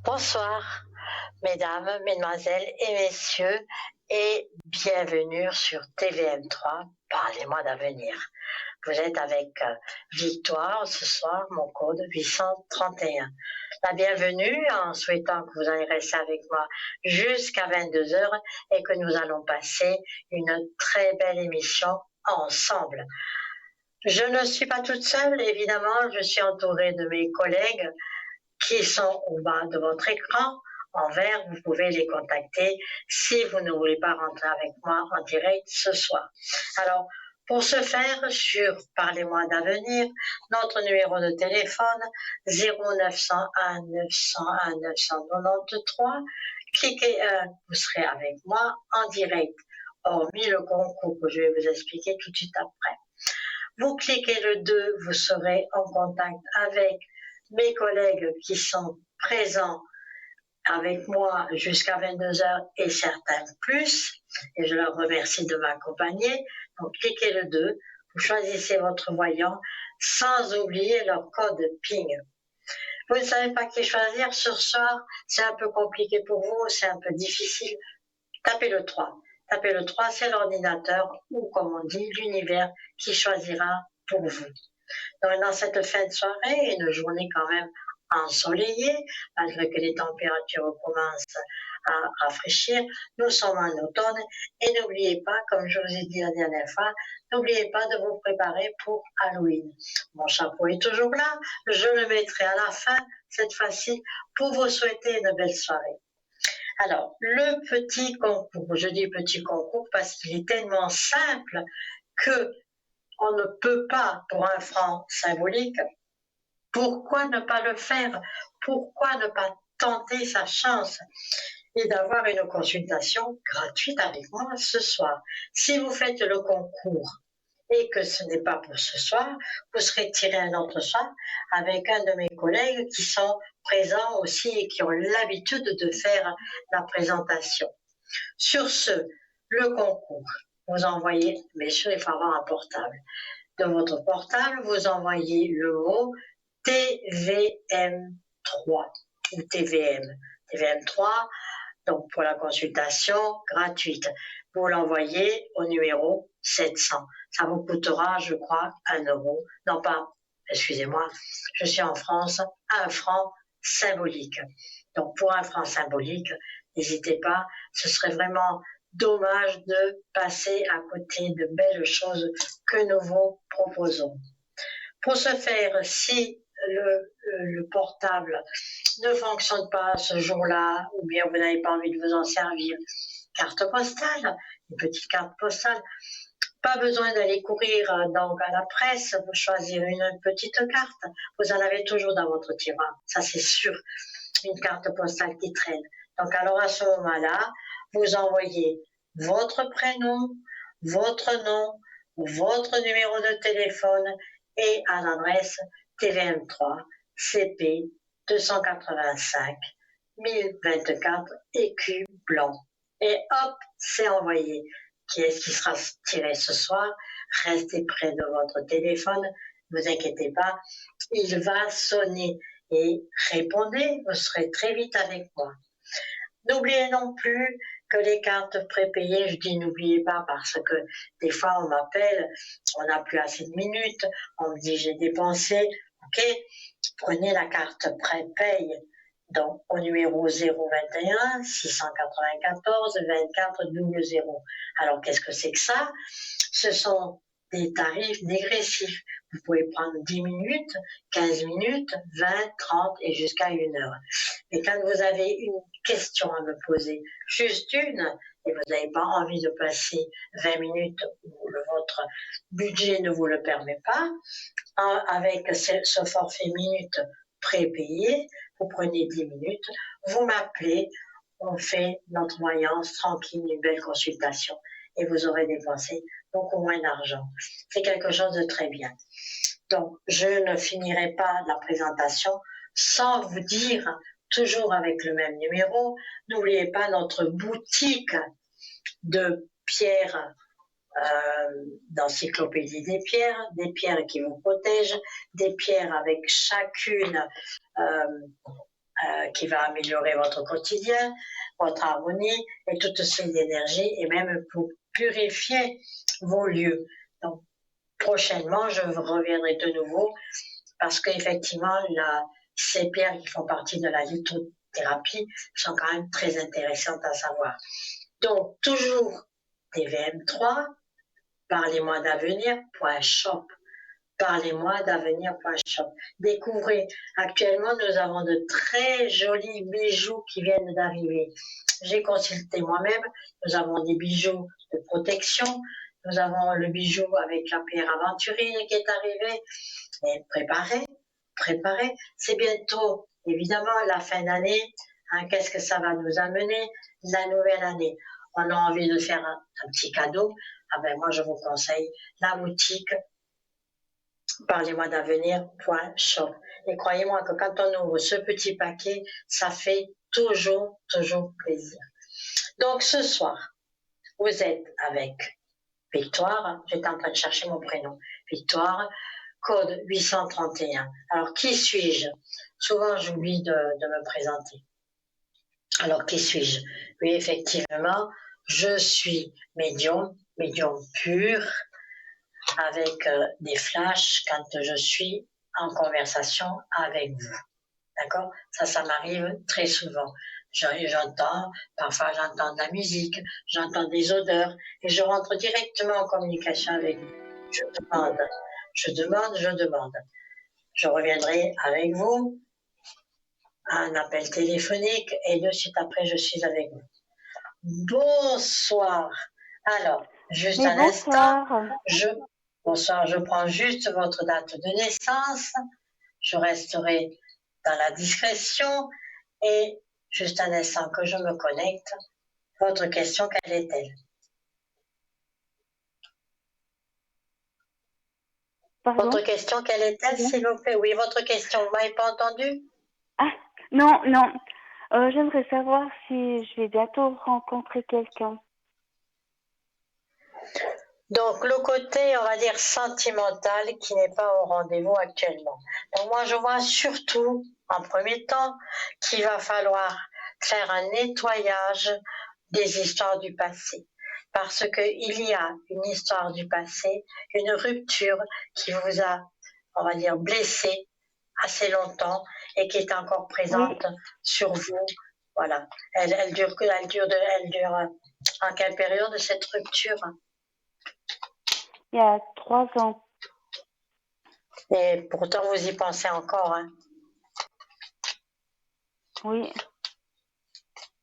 Bonsoir, mesdames, mesdemoiselles et messieurs, et bienvenue sur TVM3, Parlez-moi d'avenir. Vous êtes avec Victoire ce soir, mon code 831. La bienvenue en souhaitant que vous allez rester avec moi jusqu'à 22 heures et que nous allons passer une très belle émission ensemble. Je ne suis pas toute seule, évidemment, je suis entourée de mes collègues qui sont au bas de votre écran. En vert, vous pouvez les contacter si vous ne voulez pas rentrer avec moi en direct ce soir. Alors, pour ce faire, sur Parlez-moi d'avenir, notre numéro de téléphone 0901 901 993, cliquez 1, vous serez avec moi en direct, hormis le concours que je vais vous expliquer tout de suite après. Vous cliquez le 2, vous serez en contact avec mes collègues qui sont présents avec moi jusqu'à 22 heures et certains plus, et je leur remercie de m'accompagner. Donc cliquez le 2, vous choisissez votre voyant sans oublier leur code PIN. Vous ne savez pas qui choisir ce soir, c'est un peu compliqué pour vous, c'est un peu difficile. Tapez le 3. Tapez le 3, c'est l'ordinateur ou comme on dit, l'univers qui choisira pour vous. Donc, dans cette fin de soirée, une journée quand même ensoleillée, malgré que les températures commencent à rafraîchir, nous sommes en automne et n'oubliez pas, comme je vous ai dit la dernière fois, n'oubliez pas de vous préparer pour Halloween. Mon chapeau est toujours là, je le mettrai à la fin, cette fois-ci, pour vous souhaiter une belle soirée. Alors, le petit concours, je dis petit concours parce qu'il est tellement simple que on ne peut pas, pour un franc symbolique, pourquoi ne pas le faire? Pourquoi ne pas tenter sa chance et d'avoir une consultation gratuite avec moi ce soir? Si vous faites le concours et que ce n'est pas pour ce soir, vous serez tiré un autre soir avec un de mes collègues qui sont présents aussi et qui ont l'habitude de faire la présentation. Sur ce, le concours, vous envoyez, bien sûr, il faut avoir un portable. De votre portable, vous envoyez le mot TVM3 ou TVM. TVM3, donc pour la consultation gratuite. Vous l'envoyez au numéro 700. Ça vous coûtera, je crois, 1 euro. Non pas, excusez-moi, je suis en France, 1 franc symbolique. Donc pour 1 franc symbolique, n'hésitez pas, ce serait vraiment dommage de passer à côté de belles choses que nous vous proposons. Pour ce faire, si le portable ne fonctionne pas ce jour-là, ou bien vous n'avez pas envie de vous en servir, carte postale, une petite carte postale, pas besoin d'aller courir donc à la presse, vous choisir une petite carte, vous en avez toujours dans votre tiroir, ça c'est sûr, une carte postale qui traîne. Donc alors à ce moment-là, vous envoyez votre prénom, votre nom, votre numéro de téléphone et à l'adresse TVM3 CP 285 1024 écus blanc. Et hop, c'est envoyé. Qui est-ce qui sera tiré ce soir? Restez près de votre téléphone, ne vous inquiétez pas, il va sonner et répondez, vous serez très vite avec moi. N'oubliez non plus que les cartes prépayées, je dis n'oubliez pas parce que des fois on m'appelle, on n'a plus assez de minutes, on me dit j'ai dépensé, ok, prenez la carte prépaye donc au numéro 021 694 24 00. Alors qu'est-ce que c'est que ça? Ce sont des tarifs dégressifs. Vous pouvez prendre 10 minutes, 15 minutes, 20, 30 et jusqu'à 1 heure. Et quand vous avez une question à me poser, juste une, et vous n'avez pas envie de passer 20 minutes où votre budget ne vous le permet pas, avec ce forfait minutes prépayé, vous prenez 10 minutes, vous m'appelez, on fait notre voyance tranquille, une belle consultation et vous aurez dépensé beaucoup moins d'argent. C'est quelque chose de très bien. Donc, je ne finirai pas la présentation sans vous dire, toujours avec le même numéro, n'oubliez pas notre boutique de pierres, d'encyclopédie des pierres qui vous protègent, des pierres avec chacune qui va améliorer votre quotidien, votre harmonie et toutes ces énergies et même pour purifier vos lieux. Donc, prochainement, je reviendrai de nouveau parce qu'effectivement, ces pierres qui font partie de la lithothérapie sont quand même très intéressantes à savoir. Donc, toujours TVM3, parlez-moi d'avenir.shop. Parlez-moi d'avenir.shop. Découvrez, actuellement, nous avons de très jolis bijoux qui viennent d'arriver. J'ai consulté moi-même, nous avons des bijoux de protection, nous avons le bijou avec la pierre aventurine qui est arrivé. Et préparez, c'est bientôt, évidemment, la fin d'année. Hein, qu'est-ce que ça va nous amener? La nouvelle année. On a envie de faire un petit cadeau. Ah ben moi, je vous conseille la boutique parlez-moi d'avenir.shop. Et croyez-moi que quand on ouvre ce petit paquet, ça fait toujours plaisir. Donc ce soir, vous êtes avec Victoire, j'étais en train de chercher mon prénom, Victoire, code 831. Alors qui suis-je? Souvent j'oublie de me présenter. Alors qui suis-je? Oui, effectivement, je suis médium pur, avec des flashs quand je suis en conversation avec vous. D'accord? Ça m'arrive très souvent. Parfois j'entends de la musique, j'entends des odeurs et je rentre directement en communication avec vous. Je demande. Je reviendrai avec vous à un appel téléphonique et de suite après je suis avec vous. Bonsoir. Alors, juste un instant, bonsoir, je prends juste votre date de naissance. Je resterai dans la discrétion et juste un instant que je me connecte. Votre question, quelle est-elle? Pardon? Votre question, quelle est-elle, s'il vous plaît? Oui, votre question, vous m'avez pas entendu? Ah, non. J'aimerais savoir si je vais bientôt rencontrer quelqu'un. Donc, le côté, on va dire, sentimental qui n'est pas au rendez-vous actuellement. Donc, moi, je vois surtout, en premier temps, qu'il va falloir faire un nettoyage des histoires du passé. Parce qu'il y a une histoire du passé, une rupture qui vous a, on va dire, blessé assez longtemps et qui est encore présente sur vous. Voilà. Elle dure en quelle période de cette rupture? Il y a 3 ans. Et pourtant, vous y pensez encore. Hein? Oui.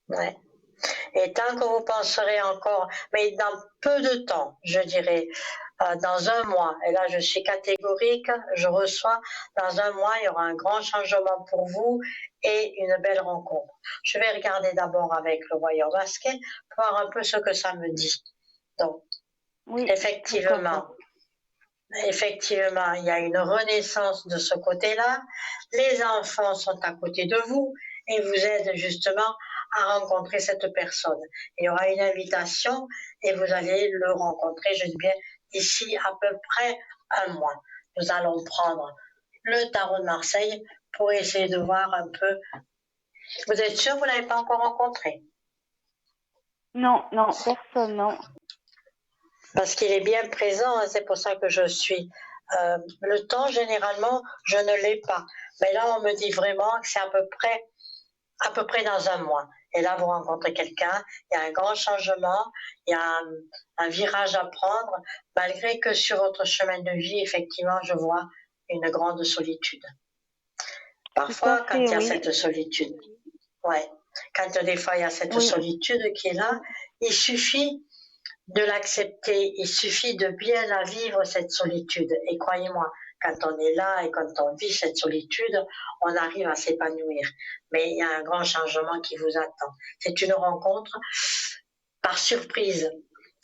Ouais. Et tant que vous penserez encore, mais dans peu de temps, je dirais, dans un mois, et là je suis catégorique, je reçois, dans un mois, il y aura un grand changement pour vous et une belle rencontre. Je vais regarder d'abord avec le voyeur masqué, pour voir un peu ce que ça me dit. Donc, oui, effectivement, il y a une renaissance de ce côté-là. Les enfants sont à côté de vous et vous aident justement à rencontrer cette personne. Il y aura une invitation et vous allez le rencontrer, je dis bien, d'ici à peu près un mois. Nous allons prendre le tarot de Marseille pour essayer de voir un peu. Vous êtes sûr que vous ne l'avez pas encore rencontré? Non, personne, non. Parce qu'il est bien présent, hein, c'est pour ça que je suis. Le temps, généralement, je ne l'ai pas. Mais là, on me dit vraiment que c'est à peu près dans un mois. Et là, vous rencontrez quelqu'un, il y a un grand changement, il y a un virage à prendre, malgré que sur votre chemin de vie, effectivement, je vois une grande solitude. Parfois, quand il y a cette solitude, quand des fois il y a cette solitude qui est là, il suffit de l'accepter, il suffit de bien la vivre, cette solitude. Et croyez-moi, quand on est là et quand on vit cette solitude, on arrive à s'épanouir. Mais il y a un grand changement qui vous attend. C'est une rencontre par surprise.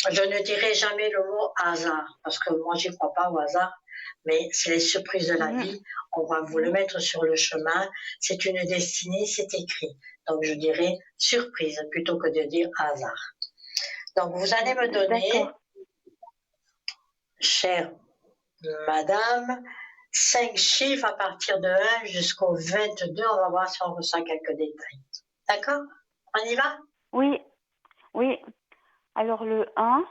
Je ne dirai jamais le mot hasard, parce que moi, j'y crois pas au hasard, mais c'est les surprises de la vie. On va vous le mettre sur le chemin. C'est une destinée, c'est écrit. Donc, je dirais surprise plutôt que de dire hasard. Donc, vous allez me donner, chère madame, 5 chiffres à partir de 1 jusqu'au 22. On va voir si on ressent quelques détails. D'accord? On y va? Oui, oui. Alors le 1,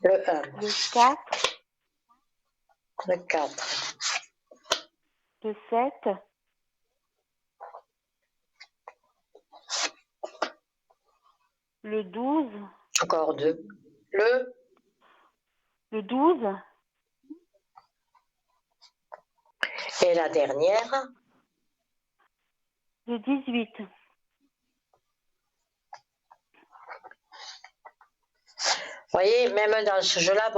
Le 1, le 4, le 4, le 7, le 12, encore 2. le 12, Et la dernière, le 18. vous voyez, même dans ce jeu-là,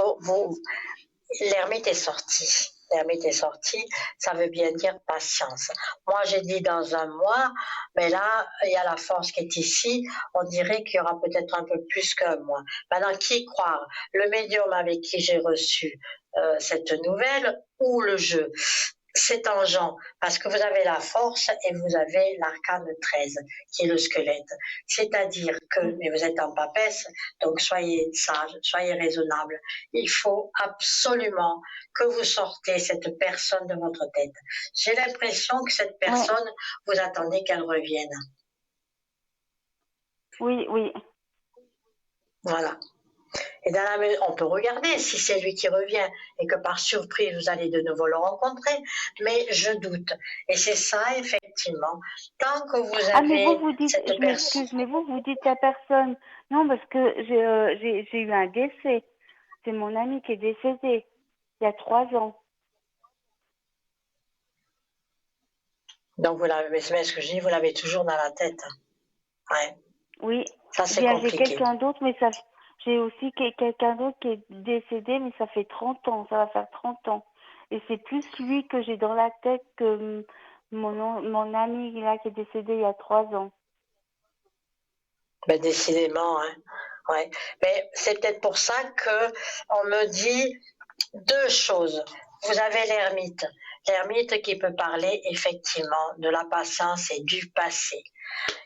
l'ermite est sorti. L'ermite est sorti, ça veut bien dire patience. Moi, j'ai dit dans un mois, mais là, il y a la force qui est ici. On dirait qu'il y aura peut-être un peu plus qu'un mois. Maintenant, qui croire? Le médium avec qui j'ai reçu cette nouvelle ou le jeu? C'est en Jean, parce que vous avez la force et vous avez l'arcane 13, qui est le squelette. C'est-à-dire que, mais vous êtes en papesse, donc soyez sage, soyez raisonnable. Il faut absolument que vous sortez cette personne de votre tête. J'ai l'impression que cette personne, vous attendez qu'elle revienne. Oui, oui. Voilà. Et dans la mesure, on peut regarder si c'est lui qui revient et que par surprise vous allez de nouveau le rencontrer, mais je doute. Et c'est ça, effectivement, tant que vous Ah, mais avez vous dites, cette je personne. m'excuse, mais vous dites la personne. Non, parce que j'ai eu un décès. C'est mon ami qui est décédé il y a 3 ans. Donc vous l'avez, mais c'est ce que je dis, vous l'avez toujours dans la tête. Ouais. Oui. Ça c'est J'ai compliqué. quelqu'un d'autre, mais ça, j'ai aussi quelqu'un d'autre qui est décédé, mais ça fait 30 ans. Ça va faire 30 ans. Et c'est plus lui que j'ai dans la tête que mon ami là qui est décédé il y a 3 ans. Ben, décidément, hein. Ouais. Mais c'est peut-être pour ça que on me dit deux choses. Vous avez l'ermite. L'ermite qui peut parler effectivement de la patience et du passé.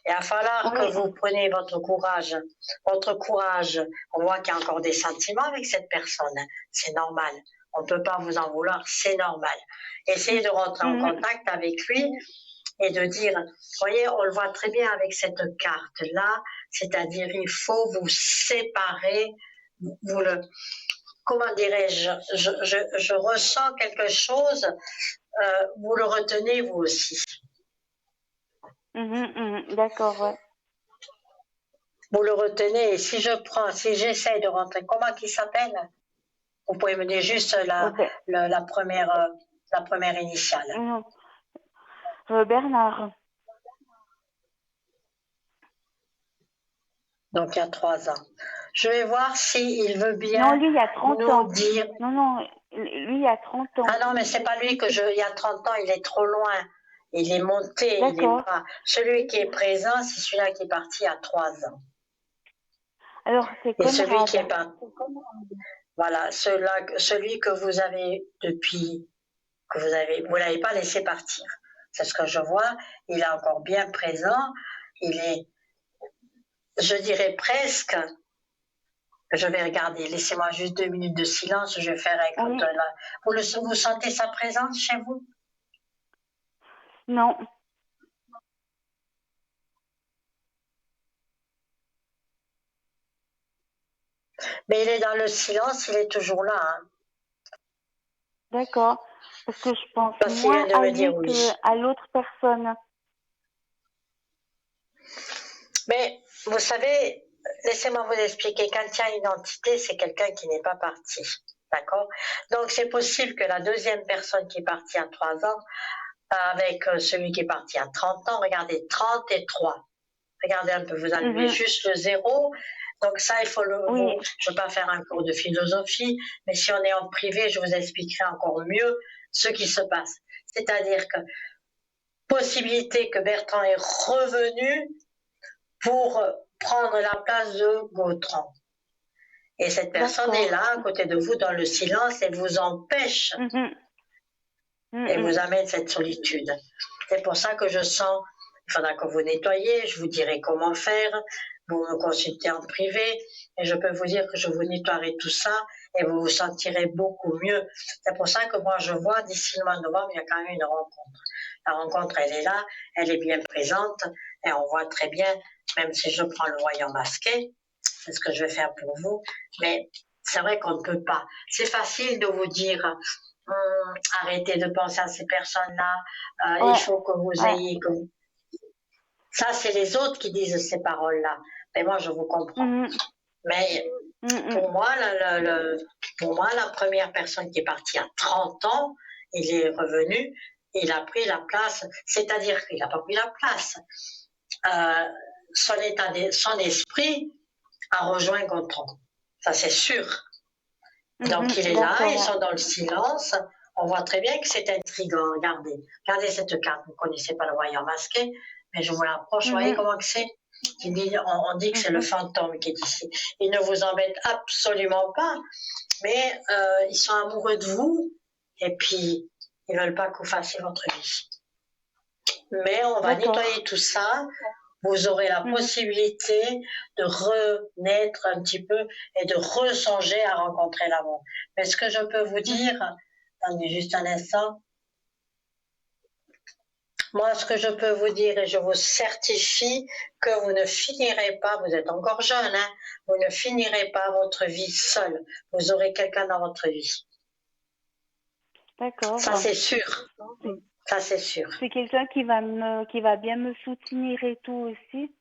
Il va falloir que Oui. vous preniez votre courage. Votre courage, on voit qu'il y a encore des sentiments avec cette personne. C'est normal. On ne peut pas vous en vouloir, c'est normal. Essayez de rentrer en contact avec lui et de dire, vous voyez, on le voit très bien avec cette carte-là, c'est-à-dire il faut vous séparer, vous le, comment dirais-je, je ressens quelque chose, vous le retenez vous aussi. D'accord, ouais. Vous le retenez et si j'essaie de rentrer, comment il s'appelle? Vous pouvez me dire juste la première initiale. Bernard. Donc il y a 3 ans. Je vais voir s'il veut bien Non, lui, il y a 30 nous ans. dire. Non, lui, il y a 30 ans. Ah non, mais c'est pas lui il y a 30 ans, il est trop loin. Il est monté, il n'est pas. Celui qui est présent, c'est celui-là qui est parti à 3 ans. Alors, c'est Et celui Conrad. qui est parti. Voilà, celui que vous avez depuis, vous l'avez pas laissé partir. C'est ce que je vois. Il est encore bien présent. Il est, je dirais presque. Je vais regarder. Laissez-moi juste 2 minutes de silence. Je vais faire écoute Oui. là. Vous sentez sa présence chez vous? Non. Mais il est dans le silence. Il est toujours là. Hein. D'accord. Parce que je pense Parce qu'il moins vient de à me dire lui oui. qu'à l'autre personne. Mais vous savez, laissez-moi vous expliquer. Quand il y a une entité, c'est quelqu'un qui n'est pas parti. D'accord? Donc c'est possible que la deuxième personne qui est partie à 3 ans, avec celui qui est parti à 30 ans, regardez, 30 et 3. Regardez un peu, vous enlevez juste le 0. Donc ça, il faut Oui. je ne veux pas faire un cours de philosophie, mais si on est en privé, je vous expliquerai encore mieux ce qui se passe. C'est-à-dire que possibilité que Bertrand est revenu pour prendre la place de Gautran. Et cette personne est là, à côté de vous, dans le silence, et vous empêche et vous amène cette solitude. C'est pour ça que je sens, il faudra que vous nettoyez, je vous dirai comment faire, vous me consultez en privé, et je peux vous dire que je vous nettoierai tout ça, et vous vous sentirez beaucoup mieux. C'est pour ça que moi, je vois d'ici le mois de novembre, il y a quand même une rencontre. La rencontre, elle est là, elle est bien présente, et on voit très bien, même si je prends le voyant masqué, c'est ce que je vais faire pour vous, mais c'est vrai qu'on ne peut pas. C'est facile de vous dire, arrêtez de penser à ces personnes-là, il Ouais, faut que vous ouais. ayez... Ça, c'est les autres qui disent ces paroles-là. Mais moi, je vous comprends. Mhm, Mais mhm. pour moi, pour moi, la première personne qui est partie à 30 ans, il est revenu, il a pris la place, c'est-à-dire qu'il n'a pas pris la place. Euh, son esprit a rejoint Gontran. Ça, c'est sûr. Donc, il est là, ils D'accord. sont dans le silence. On voit très bien que c'est intriguant. Regardez, regardez cette carte. Vous ne connaissez pas le voyant masqué, mais je vous l'approche. Vous voyez Mhm, comment que c'est? On dit que c'est le mhm. fantôme qui est ici. Il ne vous embête absolument pas, mais ils sont amoureux de vous et puis ils ne veulent pas que vous fassiez votre vie. Mais on va nettoyer D'accord. tout ça. Vous aurez la Mhm, possibilité de renaître un petit peu et de resonger à rencontrer l'amour. Mais ce que je peux vous mhm. dire, attendez juste un instant, moi ce que je peux vous dire et je vous certifie que vous ne finirez pas, vous êtes encore jeune, hein, vous ne finirez pas votre vie seul. Vous aurez quelqu'un dans votre vie. Ça D'accord. c'est sûr. C'est Ça c'est sûr. c'est quelqu'un qui va bien me soutenir et tout aussi.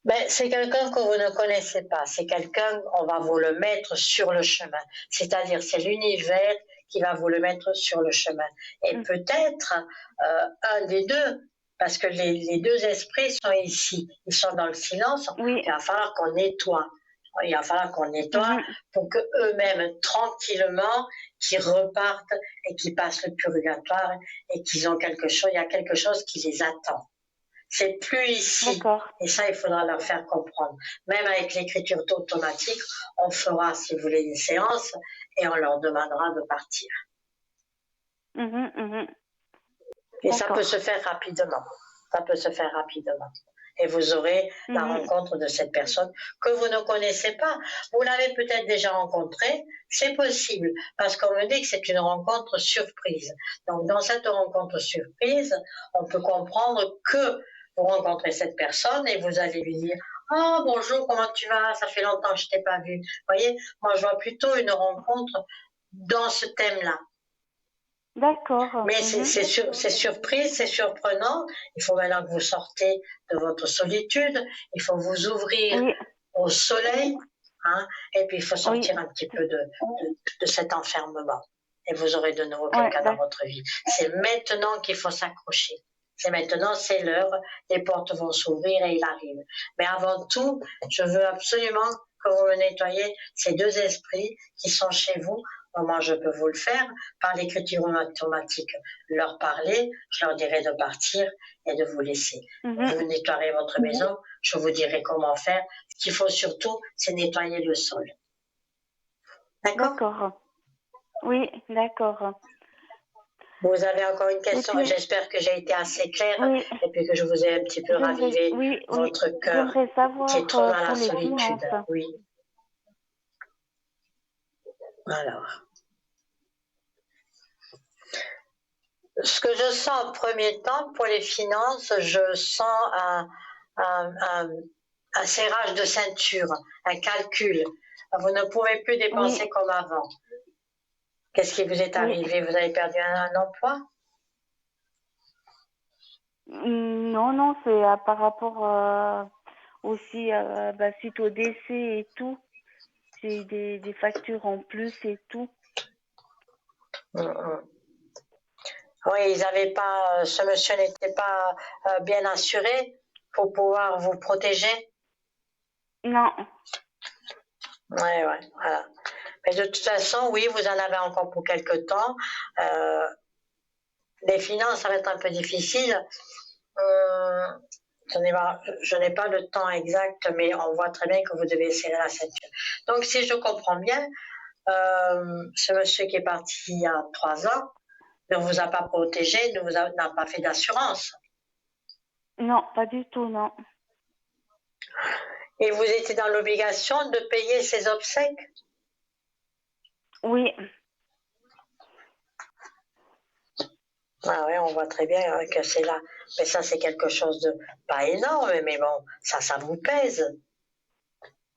Ben, c'est quelqu'un que vous ne connaissez pas. C'est quelqu'un, on va vous le mettre sur le chemin. C'est-à-dire, c'est l'univers qui va vous le mettre sur le chemin. Et Mm. peut-être un des deux, parce que les deux esprits sont ici. Ils sont dans le silence. Oui. Il va falloir qu'on nettoie. Il va falloir qu'on nettoie Mhm. pour que eux-mêmes, tranquillement, qu'ils repartent et qu'ils passent le purgatoire et qu'ils ont quelque chose. Il y a quelque chose qui les attend. C'est plus ici. D'accord. Et ça, il faudra leur faire comprendre. Même avec l'écriture automatique, on fera, si vous voulez, une séance et on leur demandera de partir. Mhm, mhm. Et ça peut se D'accord. faire rapidement. Ça peut se faire rapidement. Et vous aurez la Mhm. rencontre de cette personne que vous ne connaissez pas. Vous l'avez peut-être déjà rencontrée, c'est possible, parce qu'on me dit que c'est une rencontre surprise. Donc dans cette rencontre surprise, on peut comprendre que vous rencontrez cette personne et vous allez lui dire «Ah bonjour, comment tu vas? Ça fait longtemps que je ne t'ai pas vu.» Vous voyez, moi je vois plutôt une rencontre dans ce thème-là. D'accord. Mais Mhm. c'est surprise, c'est surprenant. Il faut maintenant que vous sortez de votre solitude. Il faut vous ouvrir Oui. au soleil. Hein, et puis il faut Oui. sortir un petit peu de cet enfermement. Et vous aurez de nouveau Ouais. quelqu'un dans votre vie. C'est maintenant qu'il faut s'accrocher. C'est maintenant, c'est l'heure. Les portes vont s'ouvrir et il arrive. Mais avant tout, je veux absolument que vous me nettoyiez ces deux esprits qui sont chez vous. Comment je peux vous le faire? Par l'écriture automatique. Leur parler, je leur dirai de partir et de vous laisser. Vous Mhm. nettoierez votre maison, je vous dirai comment faire. Ce qu'il faut surtout, c'est nettoyer le sol. D'accord? D'accord. Oui, d'accord. Vous avez encore une Et question? puis, J'espère que j'ai été assez claire oui, et puis que je vous ai un petit peu ravivé oui, oui, votre cœur j'aimerais qui est savoir trop dans la pour les solitude. finances. Oui. Alors, ce que je sens en premier temps pour les finances, je sens un serrage de ceinture, un calcul. Vous ne pouvez plus Oui, dépenser comme avant. Qu'est-ce qui vous est oui. arrivé? Vous avez perdu un emploi? Non, non, c'est par rapport aussi suite au décès et tout. J'ai des factures en plus et tout. Mm. Oui, ils avaient pas, ce monsieur n'était pas bien assuré pour pouvoir vous protéger. Non. Oui, ouais, voilà. Mais de toute façon, oui, vous en avez encore pour quelque temps. Euh, les finances, ça va être un peu difficile. Euh, je n'ai pas le temps exact, mais on voit très bien que vous devez serrer la ceinture. Donc, si je comprends bien, ce monsieur qui est parti il y a 3 ans ne vous a pas protégé, n'a pas fait d'assurance. Non, pas du tout, non. Et vous étiez dans l'obligation de payer ses obsèques? Oui, Ah oui, on voit très bien hein, que c'est là. Mais ça, c'est quelque chose de pas énorme, mais bon, ça vous pèse.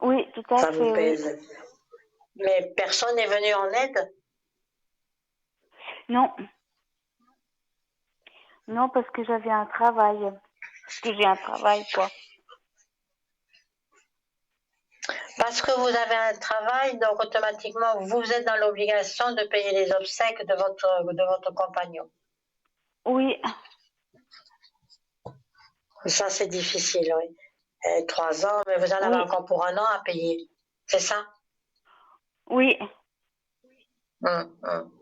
oui, tout à Ça vous fait, oui. pèse. Mais personne n'est venu en aide. Non, non, parce que j'avais un travail. Parce que j'ai un travail, quoi. Parce que vous avez un travail, donc automatiquement, vous êtes dans l'obligation de payer les obsèques de votre compagnon. Oui, Ça, c'est difficile, oui. 3 ans, mais vous en avez oui, encore pour 1 an à payer. C'est ça? oui. Hum.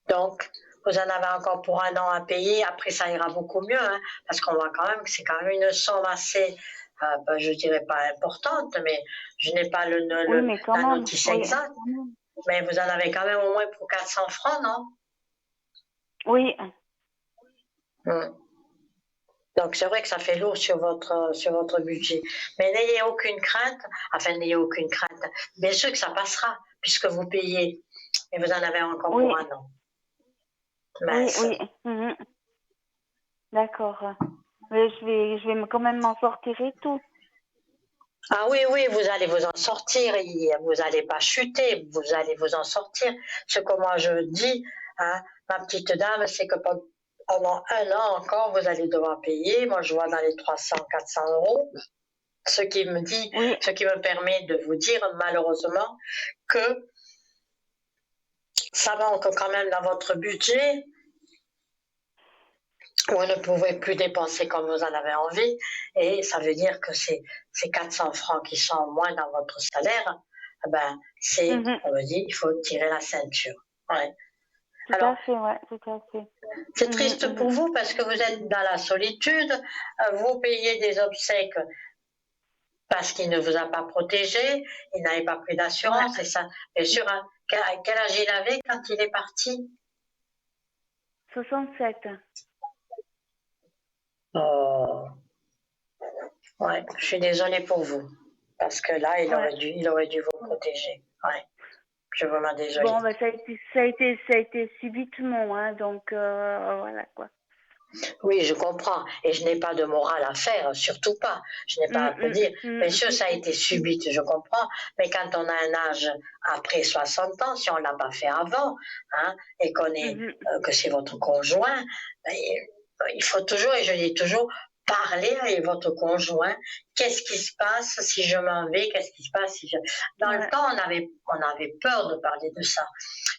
Donc, vous en avez encore pour 1 an à payer. Après, ça ira beaucoup mieux, hein, parce qu'on voit quand même que c'est quand même une somme assez, ben, je dirais pas importante, mais je n'ai pas Oui, mais quand la même, notice oui. exacte. Mais vous en avez quand même au moins pour 400 francs, non? Oui, Hum. Donc, c'est vrai que ça fait lourd sur votre budget. Mais n'ayez aucune crainte, enfin, n'ayez aucune crainte. Bien sûr que ça passera, puisque vous payez, et vous en avez encore oui, pour 1 an. oui, Mince. oui. D'accord. Mais je vais quand même m'en sortir et tout. Ah oui, oui, vous allez vous en sortir, vous n'allez pas chuter, vous allez vous en sortir. Ce que moi je dis, hein, ma petite dame, c'est que pendant 1 an encore, vous allez devoir payer. Moi, je vois dans les 300, 400 euros, Oui, ce qui me permet de vous dire malheureusement que ça manque quand même dans votre budget. Vous ne pouvez plus dépenser comme vous en avez envie, et ça veut dire que ces 400 francs qui sont en moins dans votre salaire, eh ben, mhm. on me dit, il faut tirer la ceinture. Ouais. Tout Alors, à fait, ouais, tout à fait. c'est triste pour vous parce que vous êtes dans la solitude, vous payez des obsèques parce qu'il ne vous a pas protégé, il n'avait pas pris Ouais, d'assurance, et ça, bien sûr, hein, quel âge il avait quand il est parti? 67. Oh, ouais, je suis désolée pour vous. Parce que là, Ouais. il aurait dû vous protéger. Ouais, je suis vraiment désolée. Bon, bah, ça a été subitement, hein, donc voilà, quoi. Oui, je comprends. Et je n'ai pas de morale à faire, surtout pas. Je n'ai pas à me dire, bien sûr, ça a été subite, je comprends. Mais quand on a un âge après 60 ans, si on ne l'a pas fait avant, hein, et que c'est votre conjoint, ben, il faut toujours, et je dis toujours, parler avec votre conjoint. Qu'est-ce qui se passe si je m'en vais? Qu'est-ce qui se passe si je... Dans le Ouais. temps, on avait peur de parler de ça.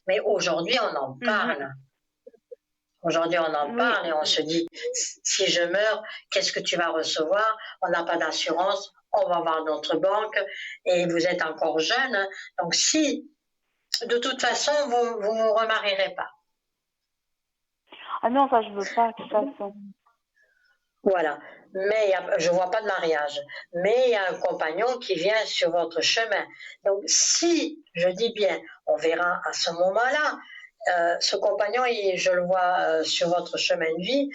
Mais aujourd'hui, on en parle. Aujourd'hui, on en Oui. parle et on se dit, si je meurs, qu'est-ce que tu vas recevoir? On n'a pas d'assurance, on va voir notre banque et vous êtes encore jeune. Hein. Donc si, de toute façon, vous ne vous remarierez pas. Ah non, ça, je veux pas, de toute façon. Voilà. Mais je ne vois pas de mariage. Mais il y a un compagnon qui vient sur votre chemin. Donc si, je dis bien, on verra à ce moment-là, ce compagnon, je le vois sur votre chemin de vie,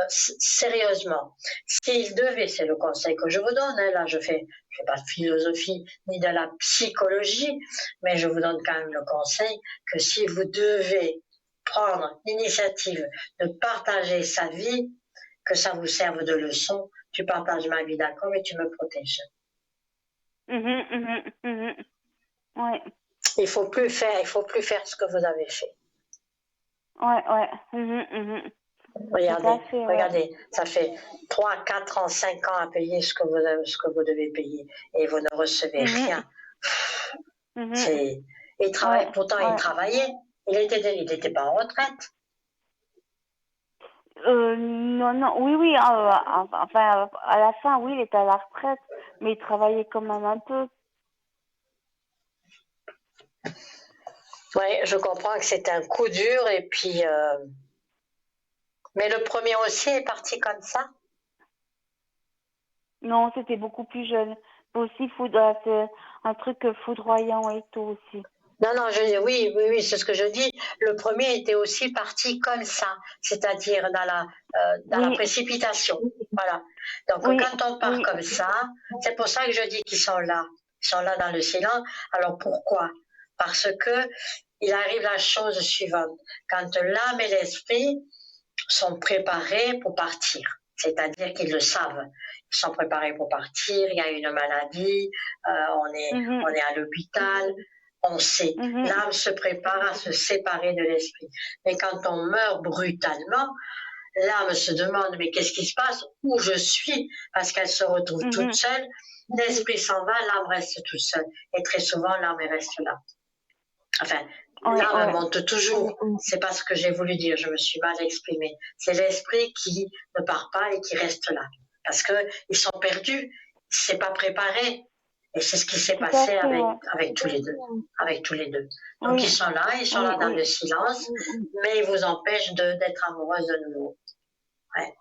sérieusement. S'il devait, c'est le conseil que je vous donne, hein, là je fais pas de philosophie ni de la psychologie, mais je vous donne quand même le conseil que si vous devez prendre l'initiative de partager sa vie, que ça vous serve de leçon. Tu partages ma vie, d'accord, mais tu me protèges. Ouais, Il faut plus faire ce que vous avez fait. ouais, ouais. Tout à Regardez, fait, ouais. regardez, ça fait 3, 4 ans, 5 ans à payer ce que vous devez payer et vous ne recevez rien. C'est, Ouais, pourtant il ouais. travaillait, il était pas en retraite. Non, non, oui, oui, enfin, à la fin, oui, il était à la retraite, mais il travaillait quand même un peu. Oui, je comprends que c'est un coup dur et puis, mais le premier aussi est parti comme ça. Non, c'était beaucoup plus jeune. Aussi, c'est un truc foudroyant et tout aussi. Non, non, oui, oui, oui, c'est ce que je dis. Le premier était aussi parti comme ça, c'est-à-dire dans la Oui, précipitation. Voilà. Donc, oui, quand on part oui, comme ça, c'est pour ça que je dis qu'ils sont là. Ils sont là dans le silence. Alors, pourquoi? Parce que il arrive la chose suivante. Quand l'âme et l'esprit sont préparés pour partir, c'est-à-dire qu'ils le savent, ils sont préparés pour partir, il y a une maladie, on est à l'hôpital, on sait, l'âme se prépare à se séparer de l'esprit. Mais quand on meurt brutalement, l'âme se demande, mais qu'est-ce qui se passe? Où je suis? Parce qu'elle se retrouve toute seule. L'esprit s'en va, l'âme reste toute seule. Et très souvent, l'âme reste là. Enfin, l'âme monte toujours. C'est pas ce que j'ai voulu dire, je me suis mal exprimée. C'est l'esprit qui ne part pas et qui reste là. Parce qu'ils sont perdus, il ne s'est pas préparé. Et c'est ce qui s'est passé avec tous les deux. Avec tous les deux. Donc ils sont là dans le silence, mais ils vous empêchent d'être amoureuse de nouveau. Ouais.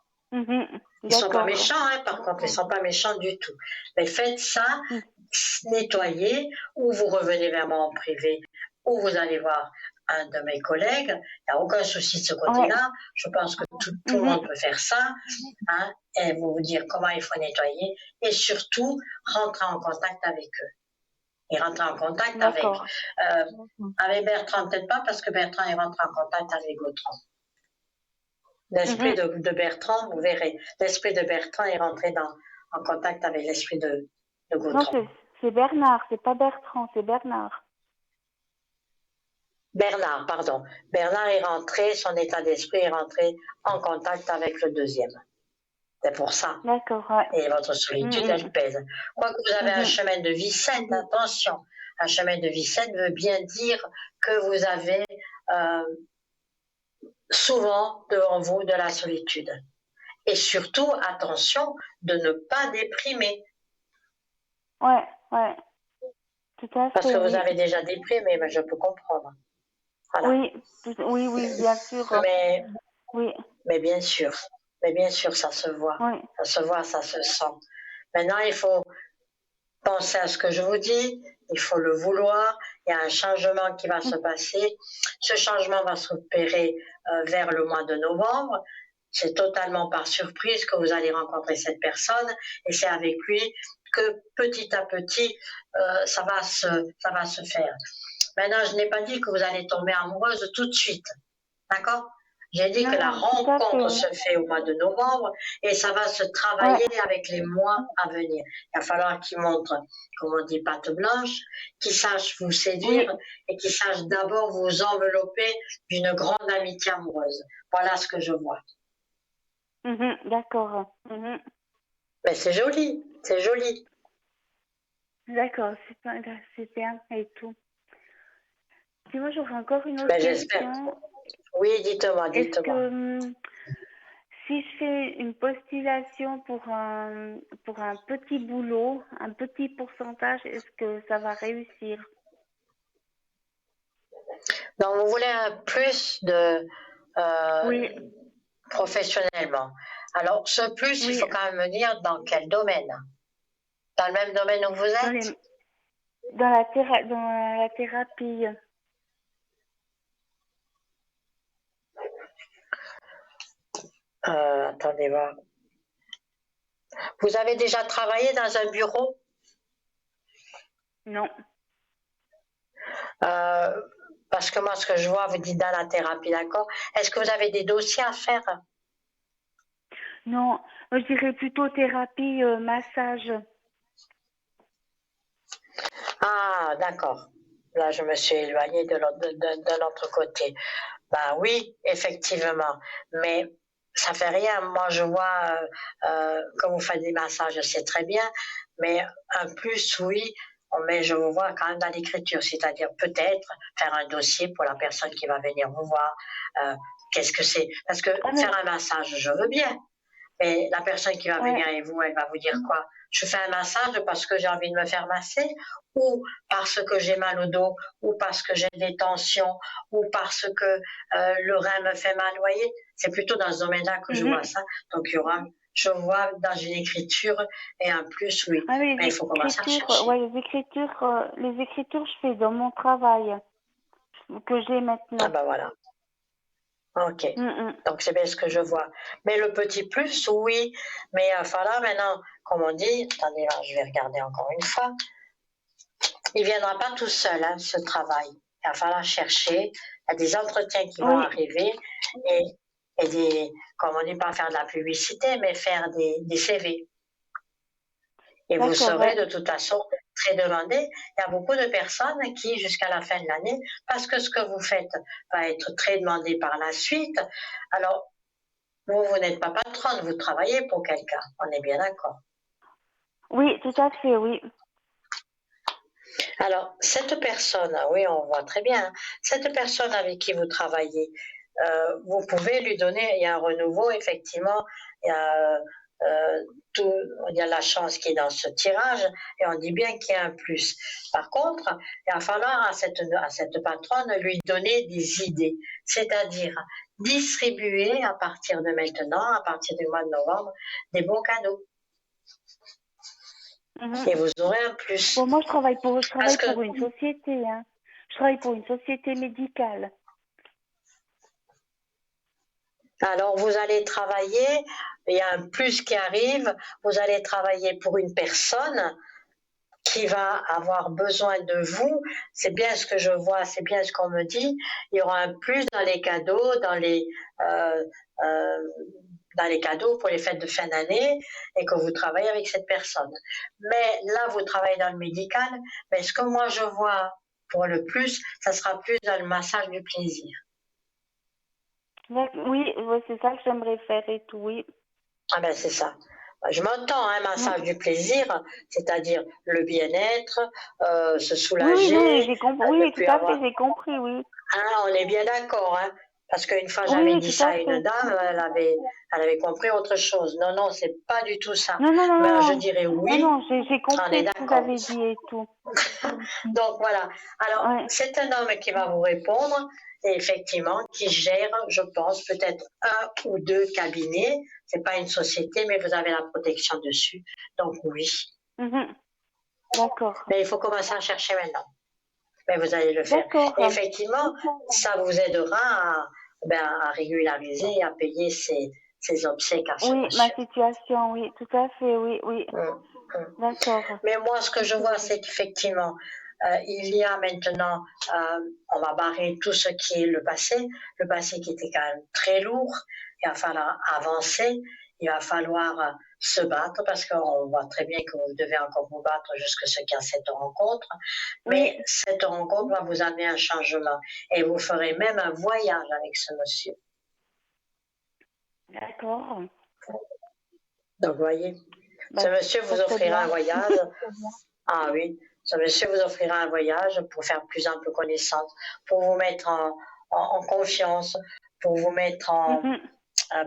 Ils sont pas méchants, hein, par contre, ils sont pas méchants du tout. Mais faites ça, nettoyez, ou vous revenez vers moi en privé, ou vous allez voir un de mes collègues. Il n'y a aucun souci de ce côté-là. Je pense que tout le monde peut faire ça. Hein, et vous dire comment il faut nettoyer. Et surtout, rentrer en contact avec eux. Et rentrer en contact avec Bertrand, peut-être pas, parce que Bertrand est rentré en contact avec Gautran. L'esprit de Bertrand, vous verrez, l'esprit de Bertrand est rentré en contact avec l'esprit de Gautran. Non, c'est Bernard, c'est pas Bertrand, c'est Bernard. Bernard, pardon. Bernard est rentré, son état d'esprit est rentré en contact avec le deuxième. C'est pour ça. D'accord, ouais. Et votre solitude, elle pèse. Quoique vous avez un chemin de vie saine, attention. Un chemin de vie saine veut bien dire que vous avez souvent devant vous de la solitude. Et surtout, attention de ne pas déprimer. Ouais. Tout à fait. Parce que vous avez déjà déprimé, mais je peux comprendre. Voilà. Oui, bien sûr. Mais bien sûr, ça se voit. Oui. Ça se voit, ça se sent. Maintenant, il faut penser à ce que je vous dis, il faut le vouloir, il y a un changement qui va se passer. Ce changement va s'opérer vers le mois de novembre. C'est totalement par surprise que vous allez rencontrer cette personne et c'est avec lui que petit à petit, ça va se faire. Maintenant, je n'ai pas dit que vous allez tomber amoureuse tout de suite. D'accord? J'ai dit que la rencontre se fait au mois de novembre et ça va se travailler avec les mois à venir. Il va falloir qu'il montre, comme on dit, patte blanche, qu'il sache vous séduire et qu'il sache d'abord vous envelopper d'une grande amitié amoureuse. Voilà ce que je vois. D'accord. Mais c'est joli, c'est joli. D'accord, c'est bien et tout. Dis-moi, j'aurais encore une autre question. Oui, dites-moi. Est-ce que si je fais une postulation pour un petit boulot, un petit pourcentage, est-ce que ça va réussir? Donc, vous voulez un plus de professionnellement. Alors, ce plus, il faut quand même me dire dans quel domaine? Dans le même domaine où vous êtes? Dans la thérapie. Attendez voir. Vous avez déjà travaillé dans un bureau? Non. Parce que moi, ce que je vois, vous dites dans la thérapie, d'accord? Est-ce que vous avez des dossiers à faire? Non, je dirais plutôt thérapie, massage. Ah, d'accord. Là, je me suis éloignée de l'autre côté. Ben oui, effectivement. Mais ça fait rien. Moi, je vois que vous faites des massages, c'est très bien. Mais un plus, oui, mais je vous vois quand même dans l'écriture. C'est-à-dire peut-être faire un dossier pour la personne qui va venir vous voir. Qu'est-ce que c'est? Parce que faire un massage, je veux bien. Mais la personne qui va venir avec vous, elle va vous dire quoi? Je fais un massage parce que j'ai envie de me faire masser, ou parce que j'ai mal au dos, ou parce que j'ai des tensions, ou parce que le rein me fait mal. Vous voyez, c'est plutôt dans ce domaine-là que je vois ça. Donc je vois dans une écriture et un plus, oui. Mais il faut commencer à chercher. Ouais, les écritures, je fais dans mon travail que j'ai maintenant. Ah ben voilà. Ok, donc c'est bien ce que je vois. Mais le petit plus, oui, mais voilà, maintenant, comme on dit, attendez, là, je vais regarder encore une fois, il ne viendra pas tout seul, hein, ce travail. il va falloir chercher, il y a des entretiens qui vont Oui, arriver et des, comme on dit, pas faire de la publicité, mais faire des CV. Et vous d'accord, serez ouais. de toute façon très demandé. Il y a beaucoup de personnes qui, jusqu'à la fin de l'année, parce que ce que vous faites va être très demandé par la suite, alors vous n'êtes pas patronne, vous travaillez pour quelqu'un. On est bien d'accord. Oui, tout à fait, oui. Alors, cette personne, oui, on voit très bien, hein, cette personne avec qui vous travaillez, vous pouvez lui donner, il y a un renouveau, effectivement, il y a, euh, tout, il y a la chance qui est dans ce tirage, et on dit bien qu'il y a un plus. Par contre, il va falloir à cette patronne lui donner des idées, c'est-à-dire distribuer à partir de maintenant, à partir du mois de novembre, des bons cadeaux. Mhm. Et vous aurez un plus. Bon, moi, je travaille Parce que pour une société, hein. Je travaille pour une société médicale. alors, vous allez travailler, il y a un plus qui arrive, vous allez travailler pour une personne qui va avoir besoin de vous. C'est bien ce que je vois, c'est bien ce qu'on me dit. Il y aura un plus dans les cadeaux, euh, euh, dans les cadeaux pour les fêtes de fin d'année et que vous travaillez avec cette personne. Mais là, vous travaillez dans le médical, mais ce que moi je vois pour le plus, ça sera plus dans le massage du plaisir. Oui, ouais, c'est ça que j'aimerais faire et tout, oui. Ah ben c'est ça. Je m'entends, un massage Mm. du plaisir, c'est-à-dire le bien-être, se Oui, oui, soulager, oui, j'ai compris. ne Oui, tout plus à fait, avoir. j'ai compris, oui. Ah, on est bien d'accord, hein, parce qu'une fois Oui, j'avais oui, dit tout à ça à une fait. dame, elle avait compris autre chose. Non, non, c'est pas du tout ça. Non, non, non, non, Mais je non. dirais Non, oui, non, j'ai on est compris ce que vous d'accord. avez dit et tout. Donc voilà. Alors, Ouais. c'est un homme qui va vous répondre et effectivement qui gère, je pense, peut-être un ou deux cabinets. C'est pas une société, mais vous avez la protection dessus. Donc oui. Mhm. D'accord. Mais il faut commencer à chercher maintenant. Mais vous allez le faire. D'accord. Et effectivement, ça vous aidera à régulariser et à payer ses obsèques à ce Oui, ma monsieur. situation, oui, tout à fait, oui, oui. Hum, hum. D'accord. Mais moi, ce que je vois, c'est qu'effectivement, il y a maintenant, on va barrer tout ce qui est le passé qui était quand même très lourd, il va falloir avancer, il va falloir se battre parce qu'on voit très bien que vous devez encore vous battre jusqu'à ce qu'il y a cette rencontre, Oui, mais cette rencontre va vous amener un changement et vous ferez même un voyage avec ce monsieur. d'accord. Donc, vous voyez, ce Bah, monsieur ça vous serait offrira un bien. voyage. Ah oui, ce monsieur vous offrira un voyage pour faire plus ample connaissance, pour vous mettre en confiance, pour vous mettre Mhm.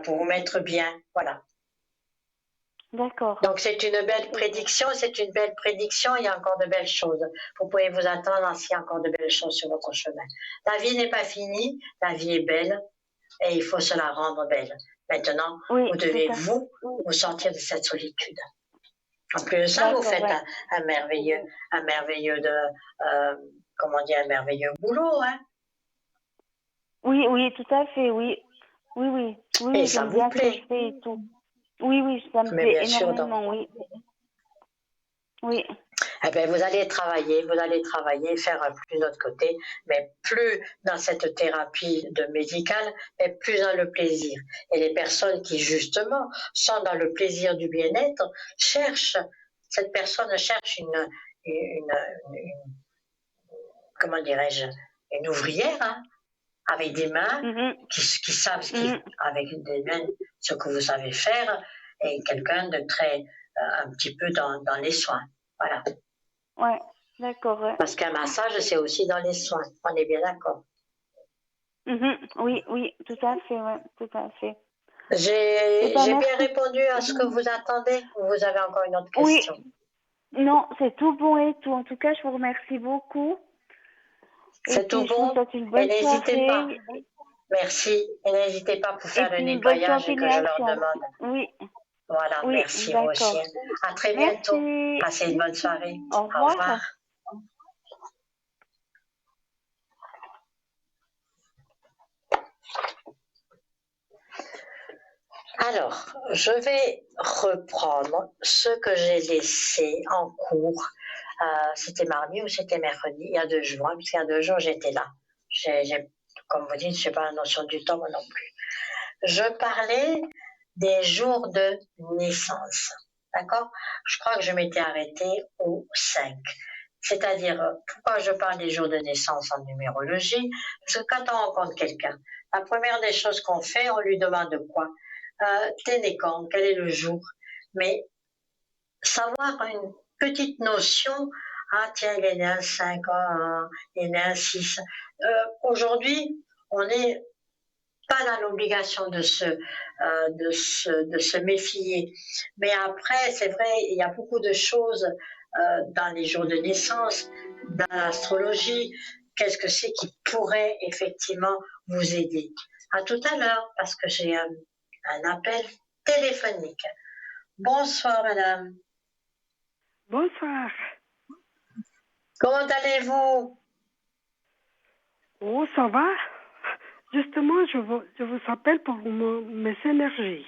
pour vous mettre bien. Voilà. D'accord. Donc c'est une belle prédiction, c'est une belle prédiction, il y a encore de belles choses. Vous pouvez vous attendre à ce qu'il y ait encore de belles choses sur votre chemin. La vie n'est pas finie, la vie est belle et il faut se la rendre belle. Maintenant, Oui, vous c'est devez ça. vous sortir de cette solitude. En plus de ça, vous D'accord, faites ouais. un merveilleux comment dire, un merveilleux boulot, hein. Oui, oui, tout à fait, oui. Oui, oui. Oui, Et oui, ça j'aime vous bien ce que je plaît. fais et tout. Oui, oui, ça me Mais plaît bien sûr, donc, énormément, oui. Oui. eh bien, vous allez travailler, faire un plus de l'autre côté, mais plus dans cette thérapie de médicale, mais plus dans le plaisir. Et les personnes qui, justement, sont dans le plaisir du bien-être, cette personne cherche une, une comment dirais-je, une ouvrière, hein, avec des mains Mhm. qui savent Mhm. avec des mains ce que vous savez faire, et quelqu'un de très, un petit peu dans les soins. Voilà. Ouais, d'accord, ouais. Parce qu'un massage, c'est aussi dans les soins. On est bien d'accord. Mhm. Oui, oui, tout à fait, ouais, tout à fait. Eh ben, J'ai bien merci. répondu à ce que vous attendez ou vous avez encore une autre Oui, question? non, c'est tout bon et tout. En tout cas, je vous remercie beaucoup. Et C'est tout puis, je vous bon? souhaite une Et bonne n'hésitez pas. soirée. Merci. Et n'hésitez pas pour Et faire le puis, une bonne nettoyage que je leur continuation. demande. Oui, Voilà, oui, merci vous aussi. d'accord. À très bientôt. Merci. Passez une bonne soirée. Au Au revoir. revoir. Alors, je vais reprendre ce que j'ai laissé en cours C'était mardi ou c'était mercredi, il y a 2 jours, parce qu'il y a 2 jours, j'étais là. Comme vous dites, je n'ai pas la notion du temps, moi non plus. Je parlais des jours de naissance. D'accord? Je crois que je m'étais arrêtée au 5. C'est-à-dire, pourquoi je parle des jours de naissance en numérologie? Parce que quand on rencontre quelqu'un, la première des choses qu'on fait, on lui demande quoi? T'es né quand? Quel est le jour? Mais savoir une petite notion, ah tiens, il est né un 5, il est né un 6. Aujourd'hui, on n'est pas dans l'obligation de se méfier. Mais après, c'est vrai, il y a beaucoup de choses dans les jours de naissance, dans l'astrologie. Qu'est-ce que c'est qui pourrait effectivement vous aider? À tout à l'heure, parce que j'ai un appel téléphonique. Bonsoir, madame. Bonsoir. Comment allez-vous? Oh, ça va? Justement, je vous appelle pour mes énergies.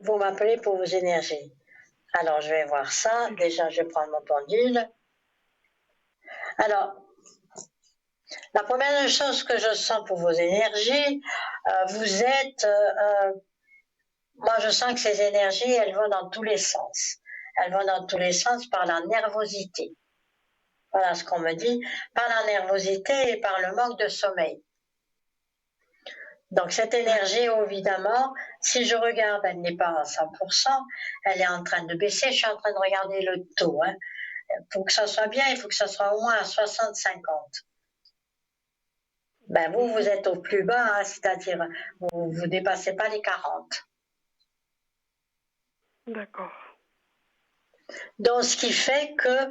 Vous m'appelez pour vos énergies. Alors, je vais voir ça. Déjà, je vais prendre mon pendule. Alors, la première chose que je sens pour vos énergies, vous êtes... moi, je sens que ces énergies, elles vont dans tous les sens. Elles vont dans tous les sens par la nervosité. Voilà ce qu'on me dit. Par la nervosité et par le manque de sommeil. Donc cette énergie, évidemment, si je regarde, elle n'est pas à 100%, elle est en train de baisser, je suis en train de regarder le taux. Hein. Pour que ça soit bien, il faut que ça soit au moins à 60-50. Ben vous êtes au plus bas, hein, c'est-à-dire vous ne dépassez pas les 40. D'accord. Donc ce qui fait que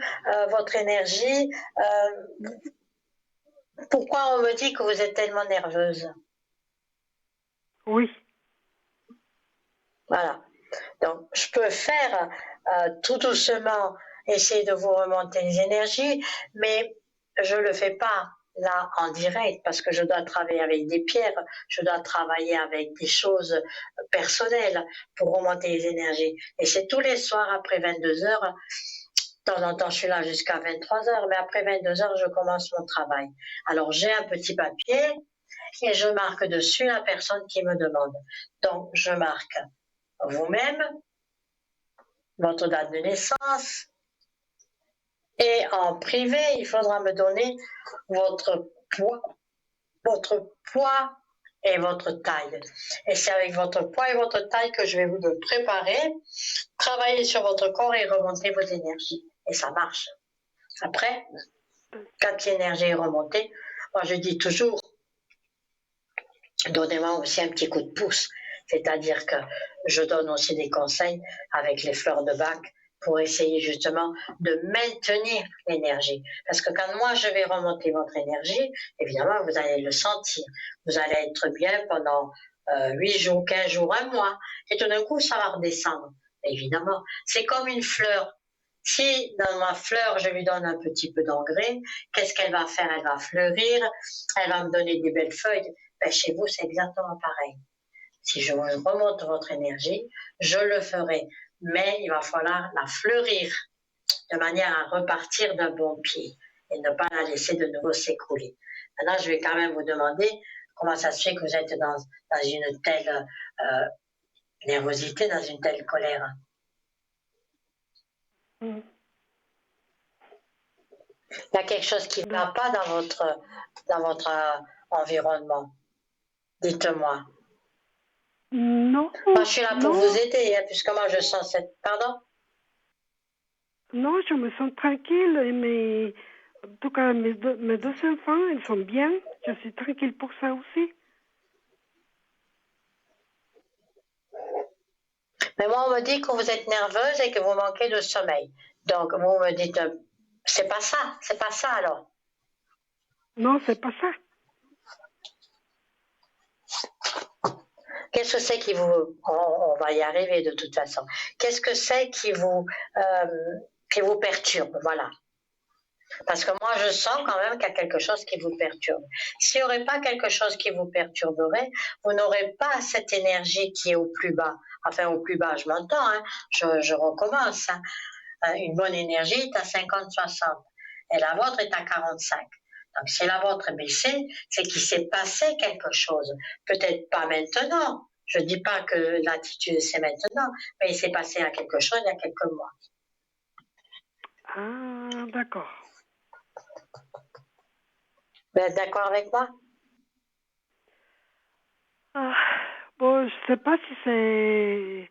votre énergie, pourquoi on me dit que vous êtes tellement nerveuse? Oui. Voilà. Donc, je peux faire tout doucement, essayer de vous remonter les énergies, mais je ne le fais pas là en direct parce que je dois travailler avec des pierres, je dois travailler avec des choses personnelles pour remonter les énergies. Et c'est tous les soirs après 22 heures. De temps en temps, je suis là jusqu'à 23 heures, mais après 22 heures, je commence mon travail. Alors, j'ai un petit papier et je marque dessus la personne qui me demande. Donc, je marque vous-même, votre date de naissance, et en privé, il faudra me donner votre poids et votre taille. Et c'est avec votre poids et votre taille que je vais vous préparer, travailler sur votre corps et remonter vos énergies. Et ça marche. Après, quand l'énergie est remontée, moi je dis toujours, donnez-moi aussi un petit coup de pouce. C'est-à-dire que je donne aussi des conseils avec les fleurs de bac pour essayer justement de maintenir l'énergie. Parce que quand moi je vais remonter votre énergie, évidemment vous allez le sentir. Vous allez être bien pendant 8 jours, 15 jours, un mois. Et tout d'un coup ça va redescendre. Évidemment, c'est comme une fleur. Si dans ma fleur je lui donne un petit peu d'engrais, qu'est-ce qu'elle va faire? Elle va fleurir, elle va me donner des belles feuilles. Ben, chez vous c'est exactement pareil. Si je remonte votre énergie, je le ferai. Mais il va falloir la fleurir de manière à repartir d'un bon pied et ne pas la laisser de nouveau s'écrouler. Maintenant, je vais quand même vous demander comment ça se fait que vous êtes dans une telle nervosité, dans une telle colère. Il y a quelque chose qui ne va pas dans votre environnement. Dites-moi. Non. Moi, je suis là pour vous aider, hein, puisque moi, je sens cette... Pardon? Non, je me sens tranquille, mais en tout cas, mes deux enfants, ils sont bien. Je suis tranquille pour ça aussi. Mais moi, on me dit que vous êtes nerveuse et que vous manquez de sommeil. Donc, vous me dites, c'est pas ça alors. Non, c'est pas ça. Qu'est-ce que c'est qui vous... On va y arriver de toute façon. Qu'est-ce que c'est qui vous perturbe? Voilà. Parce que moi, je sens quand même qu'il y a quelque chose qui vous perturbe. S'il n'y aurait pas quelque chose qui vous perturberait, vous n'aurez pas cette énergie qui est au plus bas. Enfin, au plus bas, je m'entends, hein, je recommence. Hein. une bonne énergie est à 50-60 et la vôtre est à 45. Donc si la vôtre est baissée, c'est qu'il s'est passé quelque chose. Peut-être pas maintenant, je ne dis pas que l'attitude c'est maintenant, mais il s'est passé quelque chose il y a quelques mois. Ah, d'accord. Vous êtes d'accord avec moi? Ah, bon, je sais pas si c'est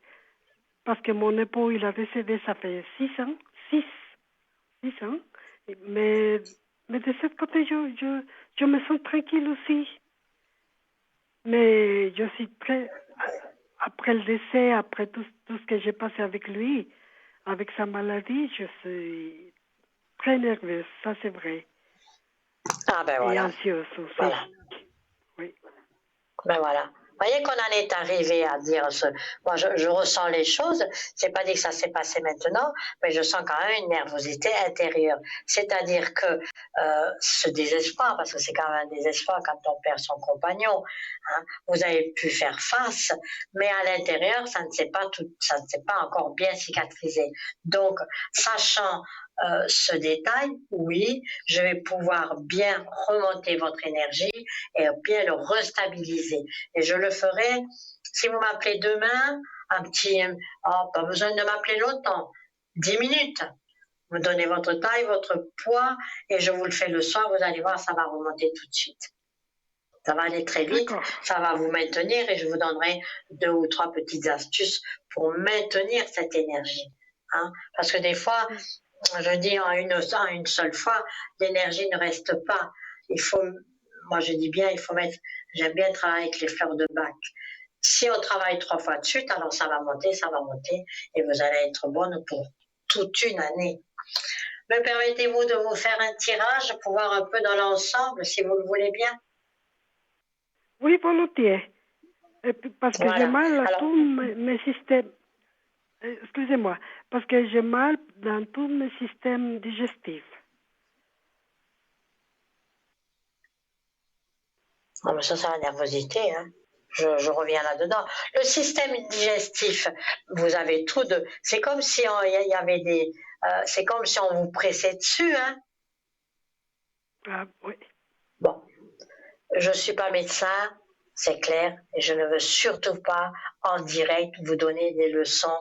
parce que mon époux, il a décédé, ça fait 6 ans. 6 ans. Mais, mais de ce côté, je me sens tranquille aussi. Mais je suis très... Après le décès, après tout ce que j'ai passé avec lui, avec sa maladie, je suis très nerveuse, ça c'est vrai. Ah ben Et voilà. anxieuse aussi. Voilà. Oui. Ben voilà. Vous voyez qu'on en est arrivé à dire ce. Moi, je ressens les choses. C'est pas dit que ça s'est passé maintenant, mais je sens quand même une nervosité intérieure. C'est-à-dire que ce désespoir, parce que c'est quand même un désespoir quand on perd son compagnon. Hein, vous avez pu faire face, mais à l'intérieur, ça ne s'est pas encore bien cicatrisé. Donc, sachant ce détail, oui, je vais pouvoir bien remonter votre énergie et bien le restabiliser. Et je le ferai, si vous m'appelez demain, pas besoin de m'appeler longtemps, 10 minutes. Vous donnez votre taille, votre poids, et je vous le fais le soir, vous allez voir, ça va remonter tout de suite. Ça va aller très vite, ça va vous maintenir et je vous donnerai 2 ou 3 petites astuces pour maintenir cette énergie. Hein? Parce que des fois, je dis en une seule fois, l'énergie ne reste pas. Moi je dis bien, j'aime bien travailler avec les fleurs de bac. Si on travaille 3 fois de suite, alors ça va monter, et vous allez être bonne pour toute une année. Me permettez-vous de vous faire un tirage pour voir un peu dans l'ensemble, si vous le voulez bien? Oui, volontiers. Parce que Voilà. j'ai mal à Alors, tous mes systèmes. Excusez-moi. Parce que j'ai mal dans tous mes systèmes digestifs. non, mais ça, c'est la nervosité. Hein. Je reviens là-dedans. Le système digestif, vous avez tout de. C'est comme si il y avait des. C'est comme si on vous pressait dessus. Hein. Ah, oui. Bon, je ne suis pas médecin, c'est clair, et je ne veux surtout pas en direct vous donner des leçons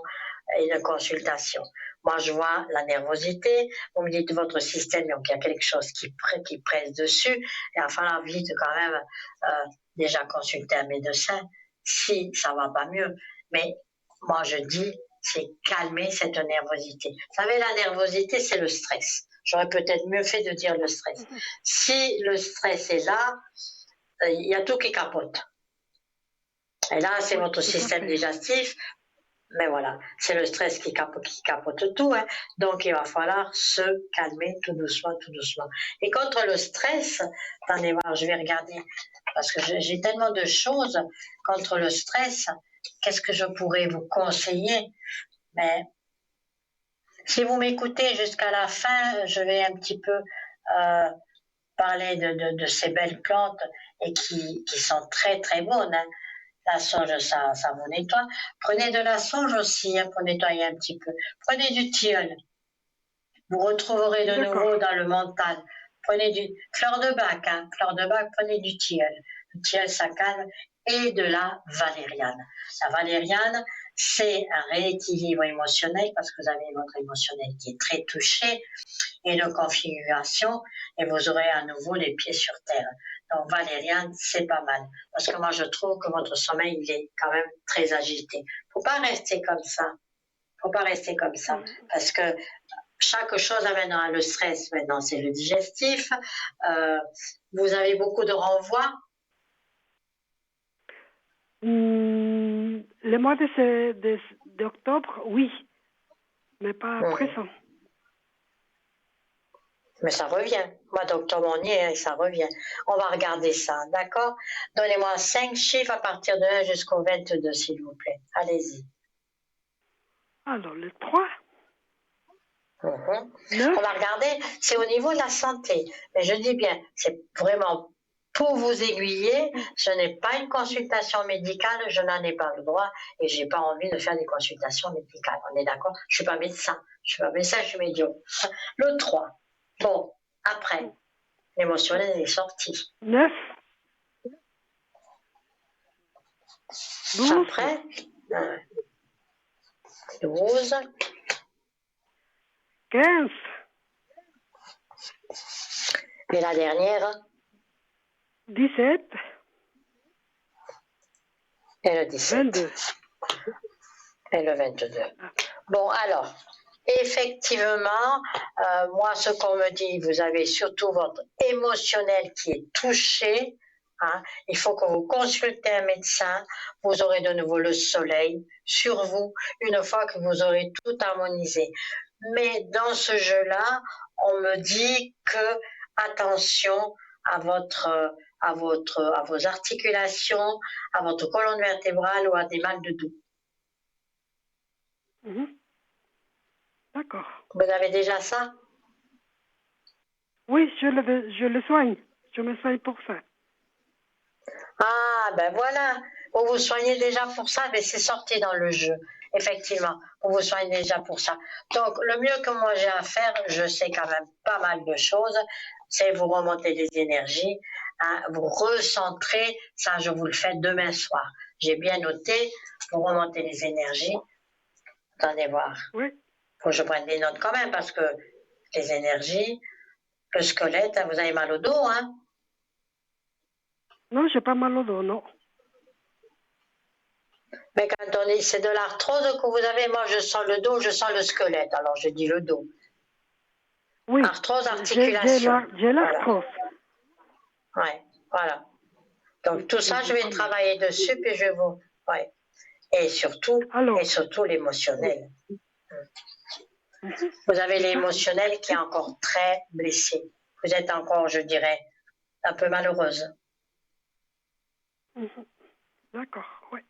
et une consultation. Moi, je vois la nervosité, vous me dites votre système, donc il y a quelque chose qui presse dessus, et il va falloir vite quand même déjà consulter un médecin si ça ne va pas mieux. Mais moi, je dis, c'est calmer cette nervosité. Vous savez, la nervosité, c'est le stress. J'aurais peut-être mieux fait de dire le stress. Si le stress est là, il y a tout qui capote. Et là, c'est votre système digestif. Mais voilà, c'est le stress qui capote tout. Hein. Donc, il va falloir se calmer tout doucement, tout doucement. Et contre le stress, attendez voir, je vais regarder, parce que j'ai tellement de choses contre le stress. Qu'est-ce que je pourrais vous conseiller? Mais si vous m'écoutez jusqu'à la fin, je vais un petit peu parler de ces belles plantes et qui sont très très bonnes. Hein. La sauge, ça vous nettoie. Prenez de la sauge aussi pour nettoyer un petit peu. Prenez du tilleul. Vous retrouverez de nouveau dans le mental. Prenez du fleur de bac, fleur de bac, prenez du tilleul. Le tilleul, ça calme. Et de la valériane. La valériane, c'est un rééquilibre émotionnel parce que vous avez votre émotionnel qui est très touché et de configuration et vous aurez à nouveau les pieds sur terre. Donc valériane, c'est pas mal. Parce que moi, je trouve que votre sommeil, il est quand même très agité. Faut pas rester comme ça. Faut pas rester comme ça. Parce que chaque chose amène à le stress. Maintenant, c'est le digestif. Vous avez beaucoup de renvois. Le mois d'octobre, oui. Mais pas à présent. Mais ça revient. Mois d'octobre, on y est, ça revient. On va regarder ça, d'accord? Donnez-moi 5 chiffres à partir de 1 jusqu'au 22, s'il vous plaît. Allez-y. Alors, le 3. On va regarder, c'est au niveau de la santé. Mais je dis bien, c'est vraiment pour vous aiguiller. Ce n'est pas une consultation médicale, je n'en ai pas le droit et j'ai pas envie de faire des consultations médicales. On est d'accord? Je suis pas médecin. Je suis médium. Le 3. Bon, après, l'émotionnel est sorti. 9, 12, Après, 12, 15, et la dernière, 17, et le 17. 22. Et le 22. Bon, alors, effectivement, moi, ce qu'on me dit, vous avez surtout votre émotionnel qui est touché. Hein. Il faut que vous consultez un médecin. Vous aurez de nouveau le soleil sur vous une fois que vous aurez tout harmonisé. Mais dans ce jeu-là, on me dit que attention à vos articulations, à votre colonne vertébrale ou à des mal de dos. D'accord. Vous avez déjà ça? Oui, je le soigne. Je me soigne pour ça. Ah, ben voilà. Vous vous soignez déjà pour ça, mais c'est sorti dans le jeu. Effectivement, vous vous soignez déjà pour ça. Donc, le mieux que moi j'ai à faire, je sais quand même pas mal de choses, c'est vous remonter les énergies, hein, vous recentrer. Ça, je vous le fais demain soir. J'ai bien noté, vous remontez les énergies. Attendez voir. Oui. Faut que je prenne des notes quand même, parce que les énergies, le squelette, vous avez mal au dos, hein? Non, j'ai pas mal au dos, non. Mais quand on dit c'est de l'arthrose que vous avez, moi je sens le dos, je sens le squelette, alors je dis le dos. Oui. Arthrose, articulation. J'ai l'arthrose. Voilà. Ouais, voilà. Donc tout ça, je vais travailler dessus, puis je vais vous... Ouais. Et surtout l'émotionnel. Vous avez l'émotionnel qui est encore très blessé. Vous êtes encore, je dirais, un peu malheureuse. D'accord, oui.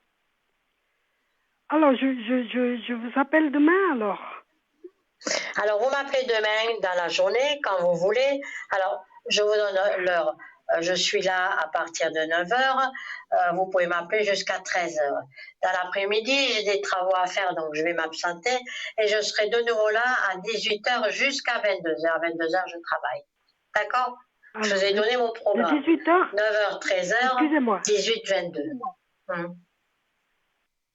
Alors, je vous appelle demain, alors. Alors, vous m'appelez demain dans la journée, quand vous voulez. Alors, je vous donne l'heure. Je suis là à partir de 9 heures. Vous pouvez m'appeler jusqu'à 13 heures. Dans l'après-midi, j'ai des travaux à faire, donc je vais m'absenter. Et je serai de nouveau là à 18 heures jusqu'à 22 heures. 22 heures, je travaille. D'accord? Je vous ai donné mon programme. 18 heures 9 heures, 13 heures. Excusez-moi. 18, 22.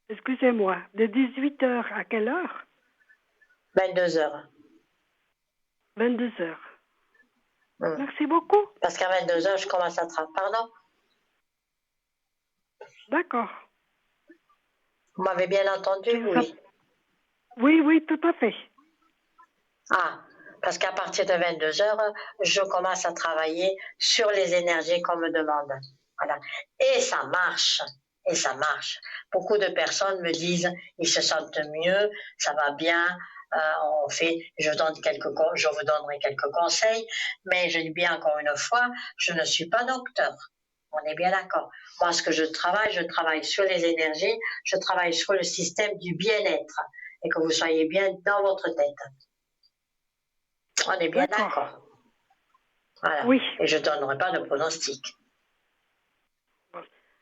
Excusez-moi. De 18 heures à quelle heure? 22 heures. 22 heures. Merci beaucoup. Parce qu'à 22 heures, je commence à travailler. Pardon? D'accord. Vous m'avez bien entendu? Oui. Oui, tout à fait. Ah, parce qu'à partir de 22 heures, je commence à travailler sur les énergies qu'on me demande. Voilà. Et ça marche. Et ça marche. Beaucoup de personnes me disent, ils se sentent mieux, ça va bien, je vous donnerai quelques conseils, mais je dis bien encore une fois, je ne suis pas docteur. On est bien d'accord. Moi, ce que je travaille sur les énergies, je travaille sur le système du bien-être et que vous soyez bien dans votre tête. On est bien d'accord. Voilà. Oui. Et je ne donnerai pas de pronostic.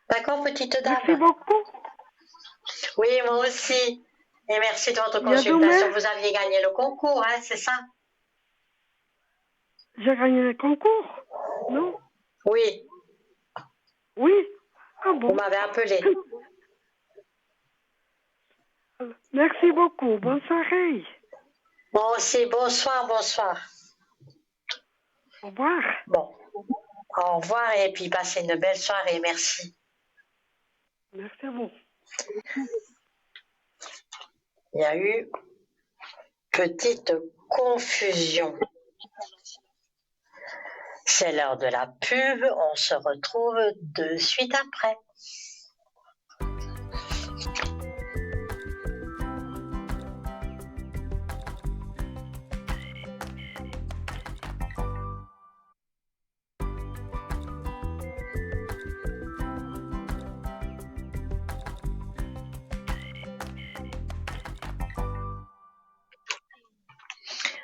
D'accord, petite dame? Merci beaucoup. Oui, moi aussi. Et merci de votre consultation. Vous aviez gagné le concours, hein, c'est ça? J'ai gagné le concours? Non? Oui. Oui? Ah bon? Vous m'avez appelé. Merci beaucoup. Bonne soirée. Moi aussi. Bonsoir, bonsoir. Au revoir. Bon. Au revoir et puis passez une belle soirée. Merci. Merci à vous. Il y a eu petite confusion. C'est l'heure de la pub. On se retrouve de suite après.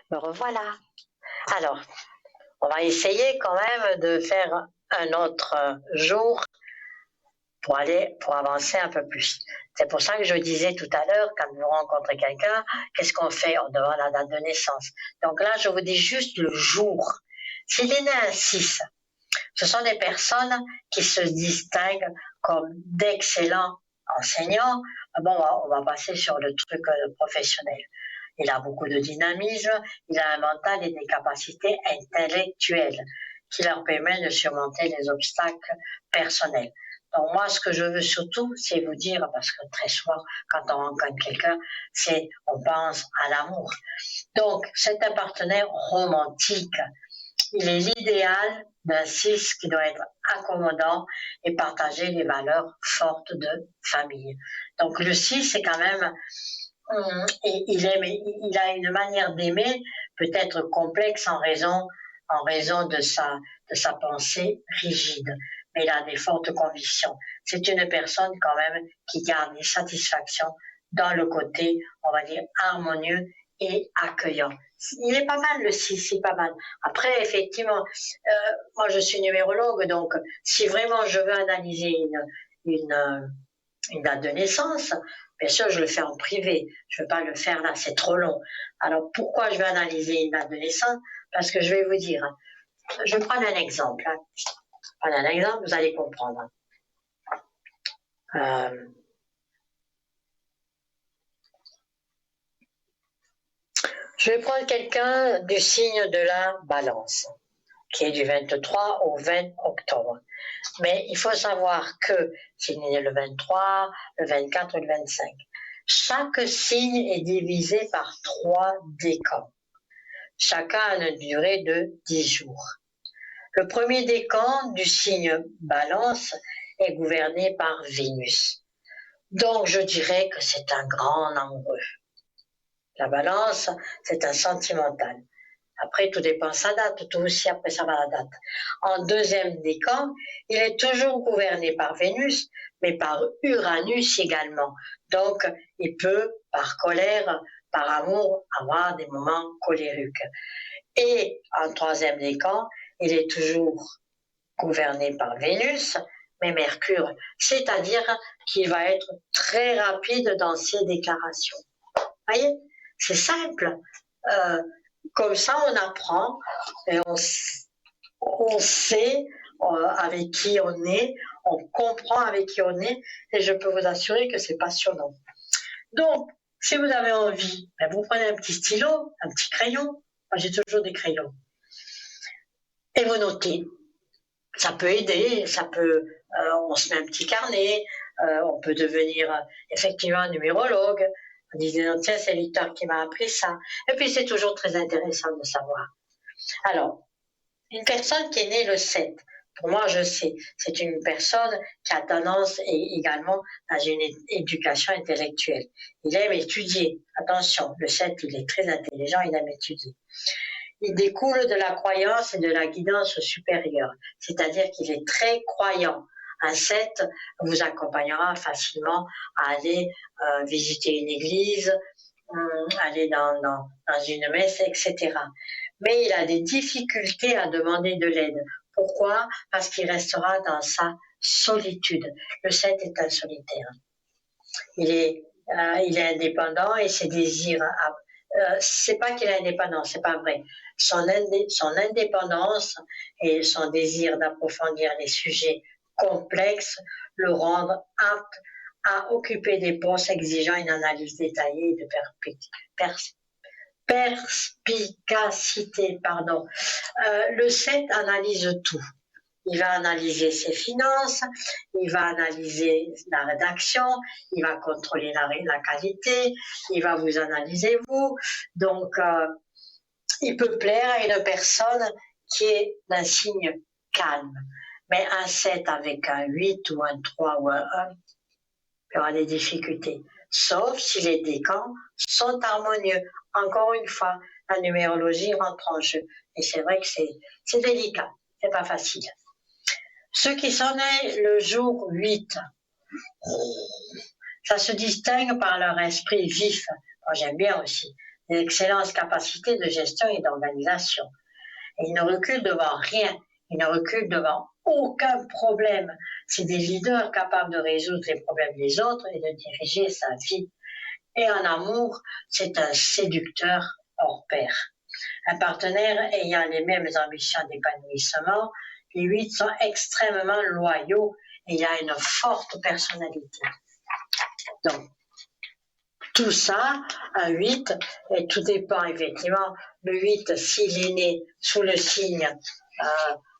Me revoilà. Alors, on va essayer quand même de faire un autre jour pour avancer un peu plus. C'est pour ça que je disais tout à l'heure, quand vous rencontrez quelqu'un, qu'est-ce qu'on fait? On demande la date de naissance. Donc là, je vous dis juste le jour. S'il est né un 6, ce sont des personnes qui se distinguent comme d'excellents enseignants. Bon, on va passer sur le truc professionnel. Il a beaucoup de dynamisme, il a un mental et des capacités intellectuelles qui leur permettent de surmonter les obstacles personnels. Donc moi, ce que je veux surtout, c'est vous dire, parce que très souvent, quand on rencontre quelqu'un, on pense à l'amour. Donc, c'est un partenaire romantique. Il est l'idéal d'un 6 qui doit être accommodant et partager les valeurs fortes de famille. Donc le 6, c'est quand même, il a une manière d'aimer peut-être complexe en raison de sa pensée rigide, mais il a des fortes convictions. C'est une personne quand même qui garde des satisfactions dans le côté, on va dire, harmonieux et accueillant. Il est pas mal le 6, c'est pas mal. Après, effectivement, moi je suis numérologue, donc si vraiment je veux analyser une date de naissance, bien sûr je le fais en privé, je ne veux pas le faire là, c'est trop long. Alors pourquoi je vais analyser une date de naissance? Parce que je vais vous dire, je vais prendre un exemple. Prendre un exemple, vous allez comprendre. Je vais prendre quelqu'un du signe de la Balance, qui est du 23 au 20 octobre. Mais il faut savoir que s'il est né le 23, le 24 ou le 25, chaque signe est divisé par 3 décans. Chacun a une durée de 10 jours. Le premier décan du signe Balance est gouverné par Vénus. Donc je dirais que c'est un grand amoureux. La Balance, c'est un sentimental. Après, tout dépend de sa date, tout aussi après ça va la date. En deuxième décan, il est toujours gouverné par Vénus, mais par Uranus également. Donc, il peut, par colère, par amour, avoir des moments colériques. Et en troisième décan, il est toujours gouverné par Vénus, mais Mercure, c'est-à-dire qu'il va être très rapide dans ses déclarations. Vous voyez, c'est simple. Comme ça, on apprend et on sait avec qui on est, on comprend avec qui on est, et je peux vous assurer que c'est passionnant. Donc, si vous avez envie, vous prenez un petit stylo, un petit crayon, moi j'ai toujours des crayons, et vous notez. Ça peut aider, on se met un petit carnet, on peut devenir effectivement numérologue. On disait, tiens, c'est Victor qui m'a appris ça. Et puis, c'est toujours très intéressant de savoir. Alors, une personne qui est née le 7, pour moi, je sais, c'est une personne qui a tendance également à une éducation intellectuelle. Il aime étudier. Attention, le 7, il est très intelligent, il aime étudier. Il découle de la croyance et de la guidance supérieure, c'est-à-dire qu'il est très croyant. Un 7 vous accompagnera facilement à aller visiter une église, aller dans une messe, etc. Mais il a des difficultés à demander de l'aide. Pourquoi? Parce qu'il restera dans sa solitude. Le 7 est un solitaire. Il est indépendant et ses désirs... c'est pas qu'il est indépendant, c'est pas vrai. Son indépendance et son désir d'approfondir les sujets complexes le rendent apte à occuper des postes exigeant une analyse détaillée de perspicacité. Le 7 analyse tout. Il va analyser ses finances, il va analyser la rédaction, il va contrôler la qualité, il va vous analyser vous. Donc, il peut plaire à une personne qui est d'un signe calme. Mais un 7 avec un 8 ou un 3 ou un 1, il y aura des difficultés. Sauf si les décans sont harmonieux. Encore une fois, la numérologie rentre en jeu. Et c'est vrai que c'est délicat, c'est pas facile. Ceux qui sont nés le jour 8, ça se distingue par leur esprit vif. Moi, j'aime bien aussi. Une excellente capacité de gestion et d'organisation. Et ils ne reculent devant rien. Ils ne reculent devant aucun problème. C'est des leaders capables de résoudre les problèmes des autres et de diriger sa vie. Et en amour, c'est un séducteur hors pair. Un partenaire ayant les mêmes ambitions d'épanouissement, les 8 sont extrêmement loyaux et il a une forte personnalité. Donc, tout ça, un 8, et tout dépend effectivement, le 8, s'il est né sous le signe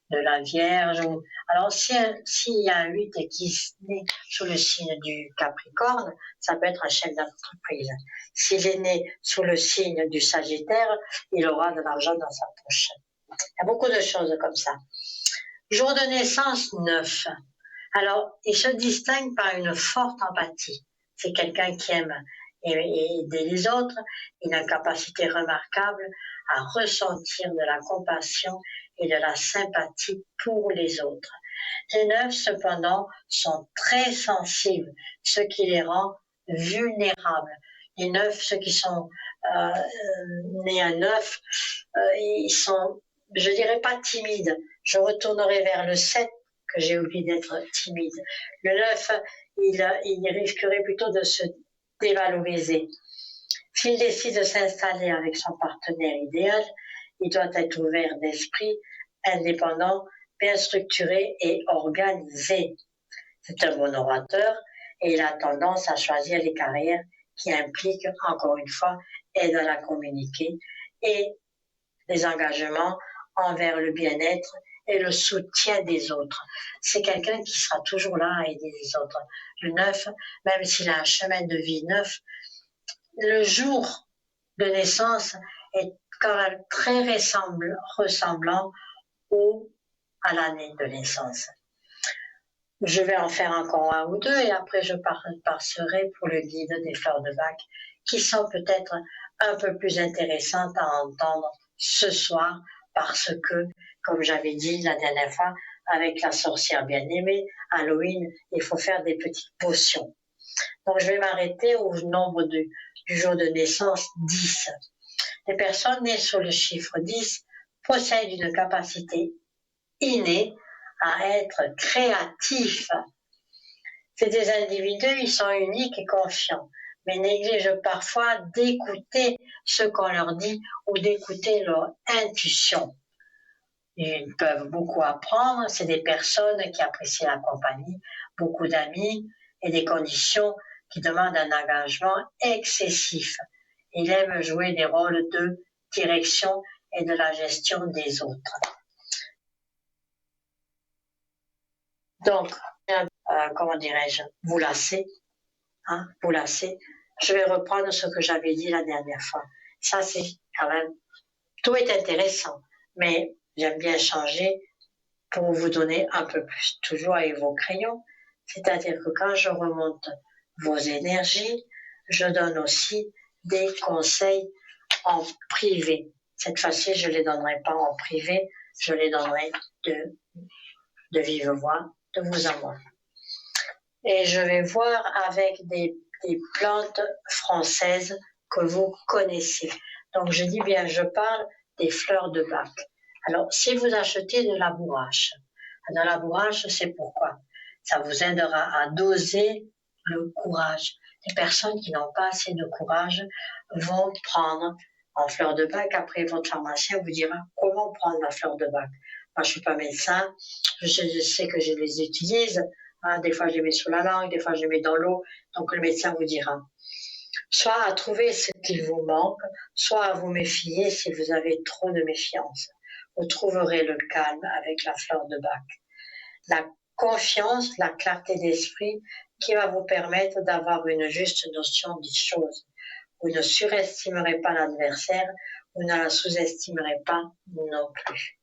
de la Vierge, alors s'il y a un 8 et qui est né sous le signe du Capricorne, ça peut être un chef d'entreprise. S'il est né sous le signe du Sagittaire, il aura de l'argent dans sa poche. Il y a beaucoup de choses comme ça. Jour de naissance 9. Alors, il se distingue par une forte empathie. C'est quelqu'un qui aime aider les autres, il a une capacité remarquable à ressentir de la compassion et de la sympathie pour les autres. Les 9, cependant, sont très sensibles, ce qui les rend vulnérables. Les 9, ceux qui sont nés à 9, ils sont, je dirais pas timides. Je retournerai vers le 7, que j'ai oublié d'être timide. Le 9, il risquerait plutôt de se dévaloriser. S'il décide de s'installer avec son partenaire idéal, il doit être ouvert d'esprit, indépendant, bien structuré et organisé. C'est un bon orateur et il a tendance à choisir les carrières qui impliquent, encore une fois, aide à la communiquer et les engagements envers le bien-être et le soutien des autres. C'est quelqu'un qui sera toujours là à aider les autres. Le 9, même s'il a un chemin de vie 9, le jour de naissance est quand même très ressemblant à l'année de naissance. Je vais en faire encore un ou deux et après je passerai pour le guide des fleurs de bac qui sont peut-être un peu plus intéressantes à entendre ce soir parce que, comme j'avais dit la dernière fois, avec la sorcière bien-aimée, Halloween, il faut faire des petites potions. Donc je vais m'arrêter au nombre du jour de naissance 10. Les personnes nées sous le chiffre 10 possèdent une capacité innée à être créatifs. C'est des individus, ils sont uniques et confiants, mais négligent parfois d'écouter ce qu'on leur dit ou d'écouter leur intuition. Ils peuvent beaucoup apprendre, c'est des personnes qui apprécient la compagnie, beaucoup d'amis et des conditions qui demandent un engagement excessif. Ils aiment jouer des rôles de direction et de la gestion des autres. Donc, comment dirais-je, vous lassez, vous lassez. Je vais reprendre ce que j'avais dit la dernière fois. Ça, c'est quand même, tout est intéressant, mais j'aime bien changer pour vous donner un peu plus, toujours avec vos crayons. C'est-à-dire que quand je remonte vos énergies, je donne aussi des conseils en privé. Cette fois-ci, je ne les donnerai pas en privé, je les donnerai de vive voix, de vous à moi. Et je vais voir avec des plantes françaises que vous connaissez. Donc je dis bien, je parle des fleurs de bac. Alors si vous achetez de la bourrache, c'est pourquoi ça vous aidera à doser le courage. Les personnes qui n'ont pas assez de courage vont prendre en fleurs de bac. Après, votre pharmacien vous dira comment prendre la fleur de bac. Moi, je ne suis pas médecin, je sais que je les utilise. Des fois, je les mets sous la langue, des fois, je les mets dans l'eau. Donc, le médecin vous dira. Soit à trouver ce qu'il vous manque, soit à vous méfier si vous avez trop de méfiance. Vous trouverez le calme avec la fleur de bac. La confiance, la clarté d'esprit qui va vous permettre d'avoir une juste notion des choses. Vous ne surestimerez pas l'adversaire, vous ne la sous-estimerez pas non plus.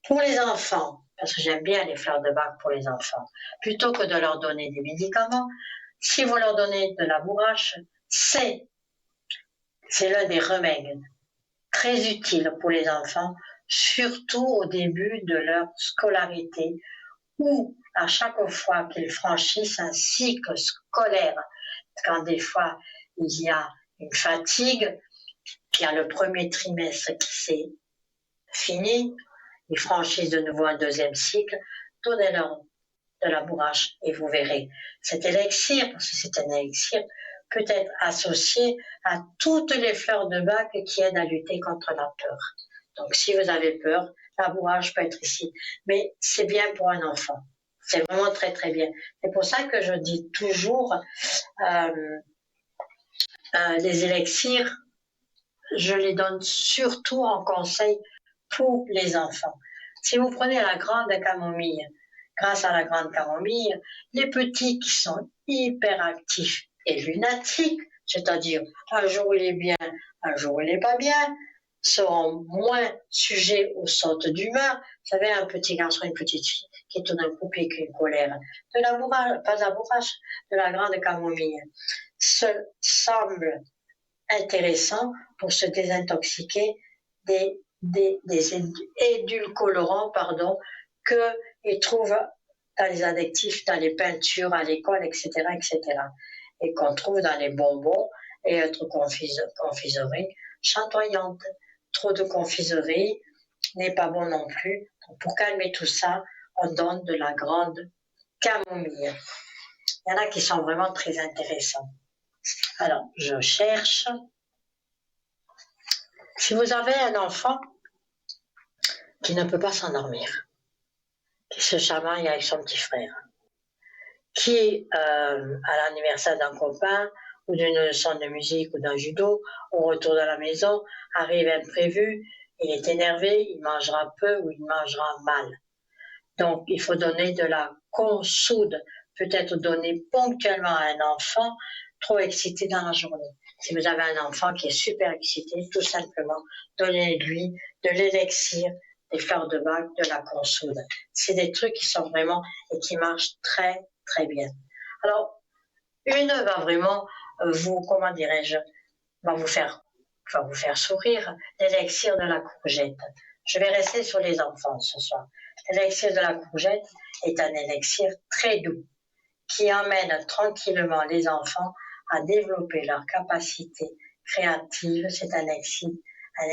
Pour les enfants, parce que j'aime bien les fleurs de bac pour les enfants, plutôt que de leur donner des médicaments, si vous leur donnez de la bourrache, c'est l'un des remèdes très utiles pour les enfants, surtout au début de leur scolarité, ou à chaque fois qu'ils franchissent un cycle scolaire, quand des fois il y a une fatigue, il y a le premier trimestre qui s'est fini, ils franchissent de nouveau un deuxième cycle, donnez-leur de la bourrache et vous verrez. Cet élixir, parce que c'est un élixir, peut être associé à toutes les fleurs de bac qui aident à lutter contre la peur. Donc si vous avez peur, la bourrache peut être ici. Mais c'est bien pour un enfant. C'est vraiment très très bien. C'est pour ça que je dis toujours les élixirs, je les donne surtout en conseil pour les enfants. Si vous prenez la grande camomille, grâce à la grande camomille, les petits qui sont hyper actifs et lunatiques, c'est-à-dire un jour il est bien, un jour il n'est pas bien, seront moins sujets aux sautes d'humeur. Vous savez, un petit garçon, une petite fille qui tout d'un coup pique une colère, de la bourrache, pas de la bourrache, de la grande camomille, semble intéressant pour se désintoxiquer des édulcorants qu'ils trouvent dans les additifs, dans les peintures à l'école, etc., etc. Et qu'on trouve dans les bonbons et autres confiseries chatoyantes. Trop de confiserie n'est pas bon non plus. Donc, pour calmer tout ça, on donne de la grande camomille. Il y en a qui sont vraiment très intéressants. Alors, je cherche. Si vous avez un enfant qui ne peut pas s'endormir, qui se chamaille avec son petit frère, qui, à l'anniversaire d'un copain ou d'une leçon de musique ou d'un judo, au retour de la maison, arrive imprévu, il est énervé, il mangera peu ou il mangera mal. Donc, il faut donner de la consoude, peut-être donner ponctuellement à un enfant trop excité dans la journée. Si vous avez un enfant qui est super excité, tout simplement, donnez-lui de l'élixir, des fleurs de bac, de la consoude. C'est des trucs qui sont vraiment et qui marchent très, très bien. Alors, une va vraiment vous, comment dirais-je, va vous faire sourire, l'élixir de la courgette. Je vais rester sur les enfants ce soir. L'élixir de la courgette est un élixir très doux qui emmène tranquillement les enfants à développer leur capacité créative. C'est un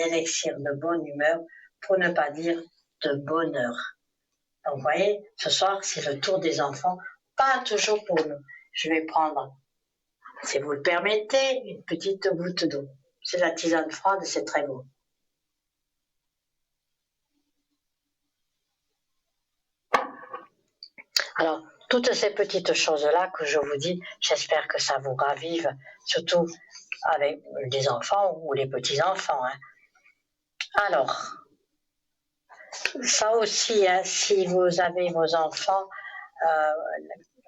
élixir de bonne humeur, pour ne pas dire de bonheur. Donc, vous voyez, ce soir, c'est le tour des enfants, pas toujours pour nous. Je vais prendre, si vous le permettez, une petite goutte d'eau. C'est la tisane froide, c'est très beau. Alors, toutes ces petites choses-là que je vous dis, j'espère que ça vous ravive, surtout avec les enfants ou les petits-enfants. Hein. Alors, ça aussi, hein, si vous avez vos enfants,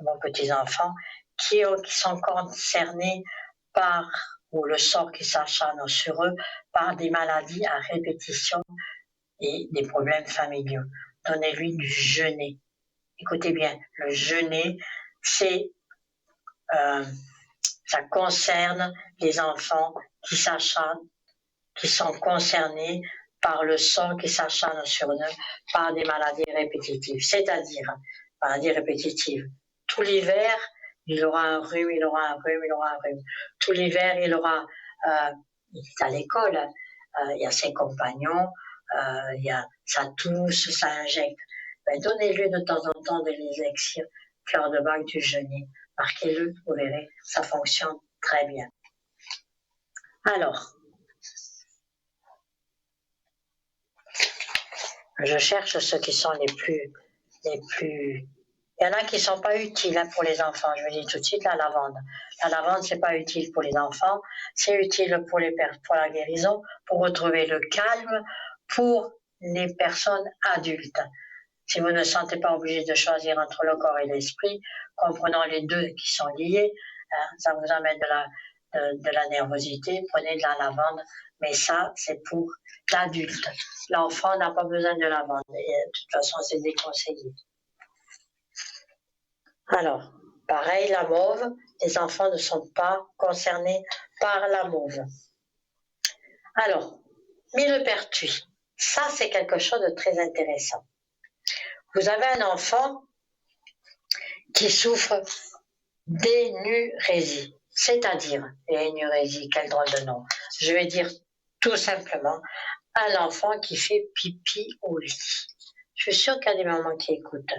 vos petits-enfants, qui sont concernés par, ou le sort qui s'acharne sur eux, par des maladies à répétition et des problèmes familiaux. Donnez-lui du jeûner. Écoutez bien, le jeûner, ça concerne les enfants qui s'acharnent, qui sont concernés par le sang qui s'acharne sur eux, par des maladies répétitives. C'est-à-dire, maladies répétitives. Tout l'hiver, il aura un rhume, il aura un rhume, il aura un rhume. Tout l'hiver, il est à l'école, il y a ses compagnons, ça tousse, ça injecte. Ben, donnez-lui de temps en temps des élixirs, fleurs de bac du genêt. Marquez-le, vous verrez, ça fonctionne très bien. Alors, je cherche ceux qui sont les plus. Il y en a qui ne sont pas utiles hein, pour les enfants. Je vous dis tout de suite la lavande. La lavande, c'est pas utile pour les enfants. C'est utile pour la guérison, pour retrouver le calme, pour les personnes adultes. Si vous ne sentez pas obligé de choisir entre le corps et l'esprit, comprenant les deux qui sont liés, hein, ça vous amène de la nervosité, prenez de la lavande, mais ça, c'est pour l'adulte. L'enfant n'a pas besoin de lavande, et de toute façon, c'est déconseillé. Alors, pareil, la mauve, les enfants ne sont pas concernés par la mauve. Alors, millepertuis, ça, c'est quelque chose de très intéressant. Vous avez un enfant qui souffre d'énurésie, c'est-à-dire, l'énurésie, quel drôle de nom. Je vais dire tout simplement, un enfant qui fait pipi au lit. Je suis sûre qu'il y a des mamans qui écoutent.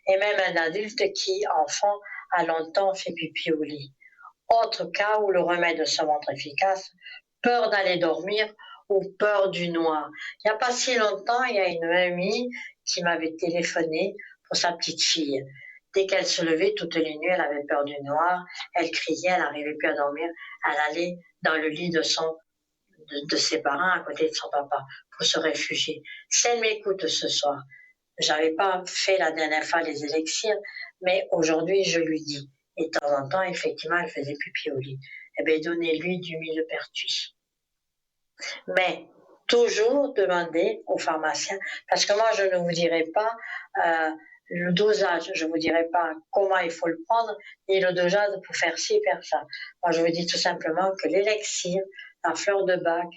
Et même un adulte qui, enfant, a longtemps fait pipi au lit. Autre cas où le remède se montre efficace, peur d'aller dormir ou peur du noir. Il n'y a pas si longtemps, il y a une amie qui m'avait téléphoné pour sa petite fille. Dès qu'elle se levait toutes les nuits, elle avait peur du noir, elle criait, elle n'arrivait plus à dormir, elle allait dans le lit de ses parents à côté de son papa pour se réfugier. Si elle m'écoute ce soir, j'avais pas fait la dernière fois les élixirs, mais aujourd'hui je lui dis. Et de temps en temps, effectivement, elle faisait pipi au lit. Eh bien, donnez-lui du millepertuis. Mais toujours demander au pharmacien, parce que moi, je ne vous dirai pas le dosage, je ne vous dirai pas comment il faut le prendre, ni le dosage pour faire ci, faire ça. Moi, je vous dis tout simplement que l'élixir, la fleur de bac,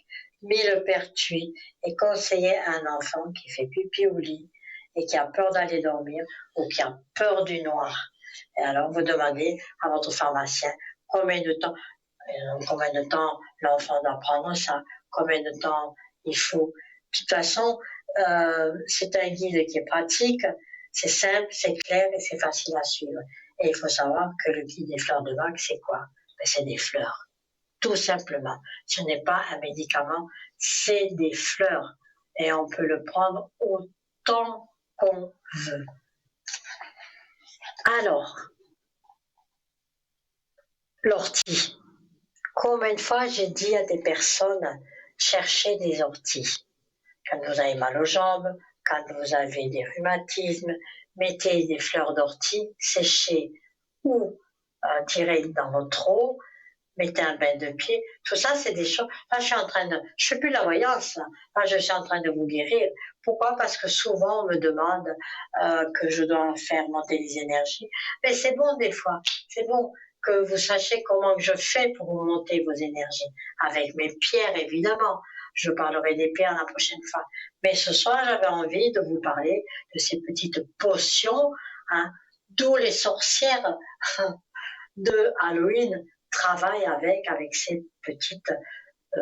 millepertuis est conseillé à un enfant qui fait pipi au lit et qui a peur d'aller dormir ou qui a peur du noir. Et alors, vous demandez à votre pharmacien combien de temps l'enfant doit prendre ça, combien de temps il faut. De toute façon, c'est un guide qui est pratique, c'est simple, c'est clair et c'est facile à suivre. Et il faut savoir que le guide des fleurs de bac, c'est quoi? C'est des fleurs, tout simplement. Ce n'est pas un médicament, c'est des fleurs. Et on peut le prendre autant qu'on veut. Alors, l'ortie. Combien de fois j'ai dit à des personnes, cherchez des orties. Quand vous avez mal aux jambes, quand vous avez des rhumatismes, mettez des fleurs d'ortie séchées ou tirées dans votre eau, mettez un bain de pied. Tout ça, c'est des choses. Là, je fais plus la voyance. Là, je suis en train de vous guérir. Pourquoi? Parce que souvent, on me demande que je dois faire monter les énergies. Mais c'est bon des fois. C'est bon que vous sachiez comment je fais pour vous monter vos énergies. Avec mes pierres, évidemment. Je parlerai des pierres la prochaine fois. Mais ce soir, j'avais envie de vous parler de ces petites potions, hein, d'où les sorcières de Halloween travaillent avec ces petites...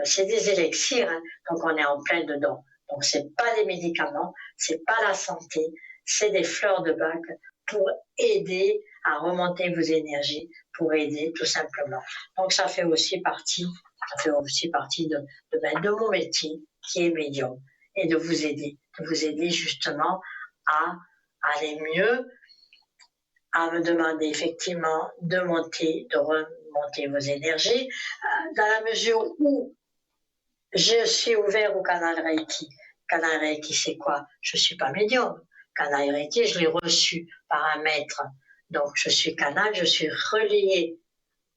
c'est des élixirs, hein, donc on est en plein dedans. Donc c'est pas des médicaments, c'est pas la santé, c'est des fleurs de bac pour aider à remonter vos énergies, pour aider tout simplement. Donc ça fait aussi partie de mon métier qui est médium et de vous aider justement à aller mieux, à me demander effectivement de remonter vos énergies, dans la mesure où je suis ouvert au canal Reiki. Canal Reiki, c'est quoi? Je ne suis pas médium. Canal Reiki, je l'ai reçu par un maître. Donc, je suis canal, je suis relié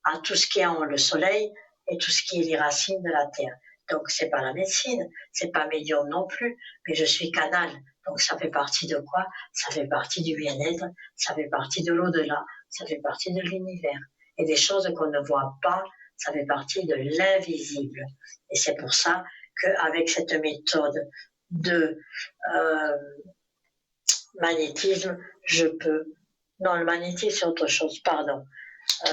à tout ce qui est en le soleil et tout ce qui est les racines de la terre. Donc, c'est pas la médecine, c'est pas médium non plus, mais je suis canal. Donc, ça fait partie de quoi? Ça fait partie du bien-être, ça fait partie de l'au-delà, ça fait partie de l'univers. Et des choses qu'on ne voit pas, ça fait partie de l'invisible. Et c'est pour ça qu'avec cette méthode de magnétisme, je peux... Non, le magnétisme, c'est autre chose, pardon.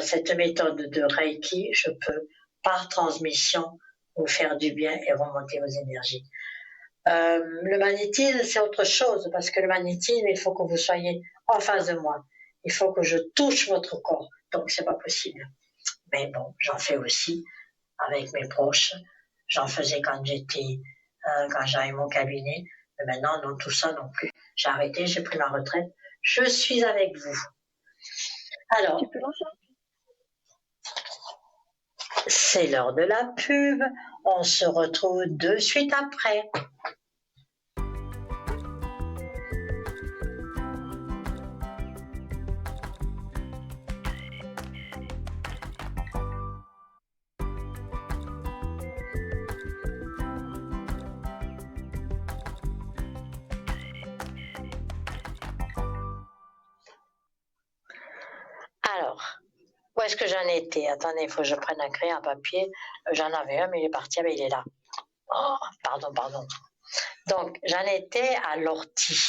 Cette méthode de Reiki, je peux, par transmission, vous faire du bien et remonter vos énergies. Le magnétisme, c'est autre chose, parce que le magnétisme, il faut que vous soyez en face de moi. Il faut que je touche votre corps. Donc, c'est pas possible. Mais bon, j'en fais aussi avec mes proches. J'en faisais quand j'avais mon cabinet. Mais maintenant, non, tout ça non plus. J'ai arrêté, j'ai pris ma retraite. Je suis avec vous. Alors, c'est l'heure de la pub. On se retrouve de suite après. Alors, où est-ce que j'en étais? Attendez, il faut que je prenne un crayon, un papier. J'en avais un, mais il est parti, mais il est là. Oh, pardon. Donc, j'en étais à l'ortie.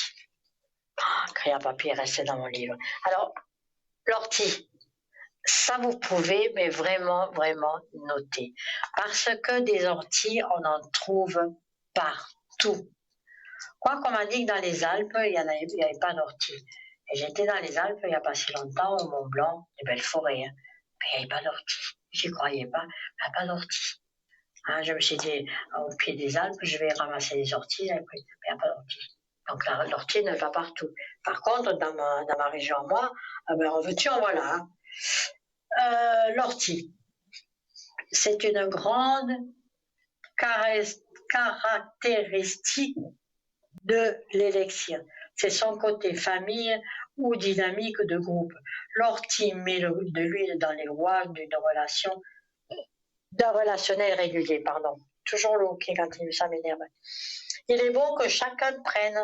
Crayon, papier est resté dans mon livre. Alors, l'ortie, ça vous pouvez, mais vraiment noter. Parce que des orties, on en trouve partout. Quoi qu'on m'a dit que dans les Alpes, il n'y avait pas d'ortie. Et j'étais dans les Alpes il n'y a pas si longtemps, au Mont Blanc, des belles forêts. Hein. Mais il n'y avait pas d'ortie. J'y croyais pas. Il n'y a pas d'ortie. Hein, je me suis dit, au pied des Alpes, je vais ramasser les orties. Mais il n'y a pas d'ortie. Donc l'ortie ne va partout. Par contre, dans ma région, moi, en veux-tu, en voilà. Hein. L'ortie, c'est une grande caractéristique de l'élixir. C'est son côté famille ou dynamique de groupe. L'ortie met de l'huile dans les rouages d'un relationnel régulier. Pardon. Toujours le qui continue, ça m'énerve. Il est bon que chacun prenne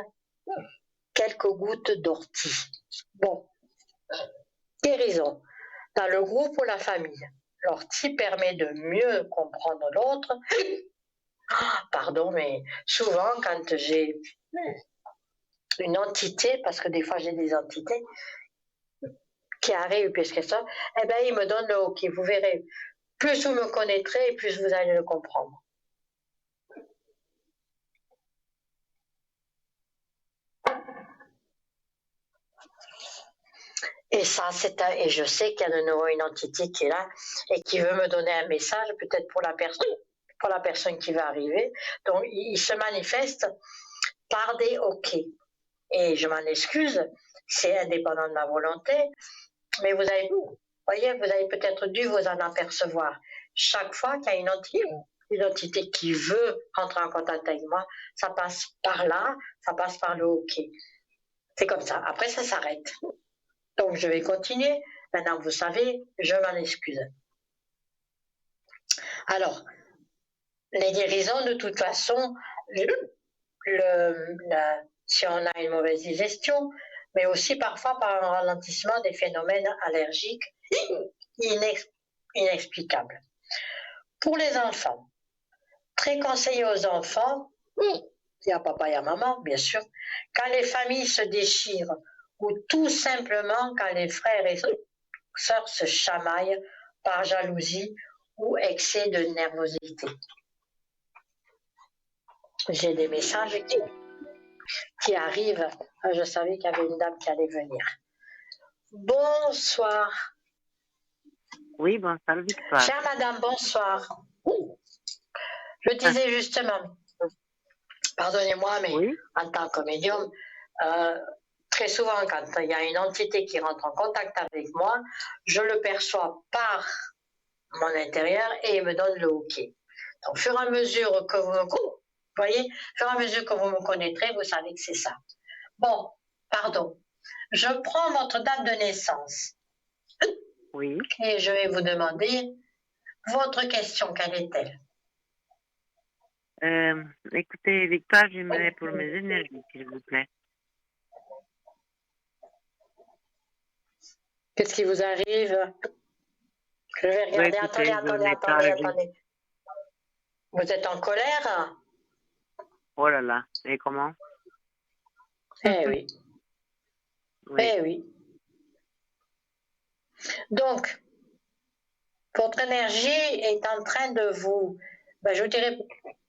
quelques gouttes d'ortie. Bon, guérison. Dans le groupe ou la famille, l'ortie permet de mieux comprendre l'autre. Pardon, mais souvent quand j'ai une entité, parce que des fois j'ai des entités qui arrivent puisque ça, eh bien, il me donne le OK. Vous verrez, plus vous me connaîtrez, plus vous allez le comprendre. Et ça, et je sais qu'il y a de nouveau une entité qui est là et qui veut me donner un message, peut-être pour la personne qui va arriver. Donc, il se manifeste par des OK. Et je m'en excuse, c'est indépendant de ma volonté, mais vous avez peut-être dû vous en apercevoir. Chaque fois qu'il y a une entité qui veut entrer en contact avec moi, ça passe par là, ça passe par le OK. C'est comme ça. Après, ça s'arrête. Donc, je vais continuer. Maintenant, vous savez, je m'en excuse. Alors, les guérisons, de toute façon, si on a une mauvaise digestion, mais aussi parfois par un ralentissement des phénomènes allergiques inexplicables. Pour les enfants, très conseillé aux enfants, il y a papa et à maman, bien sûr, quand les familles se déchirent ou tout simplement quand les frères et sœurs se chamaillent par jalousie ou excès de nervosité. J'ai des messages qui arrivent. Je savais qu'il y avait une dame qui allait venir. Bonsoir. Oui, bonsoir Victoire. Chère madame, bonsoir. Je disais justement, pardonnez-moi, mais oui, en tant que médium, très souvent quand il y a une entité qui rentre en contact avec moi, je le perçois par mon intérieur et il me donne le OK. Donc, au fur et à mesure que vous me connaîtrez, vous savez que c'est ça. Bon, pardon. Je prends votre date de naissance. Oui. Et je vais vous demander votre question, quelle est-elle? Écoutez, Victoire, j'aimerais pour mes énergies, s'il vous plaît. Qu'est-ce qui vous arrive? Je vais regarder. Oui, écoutez, attendez. Vous êtes en colère? Oh là là, et comment? Eh oui. Oui. Eh oui. Donc, votre énergie est en train de vous... je vous dirai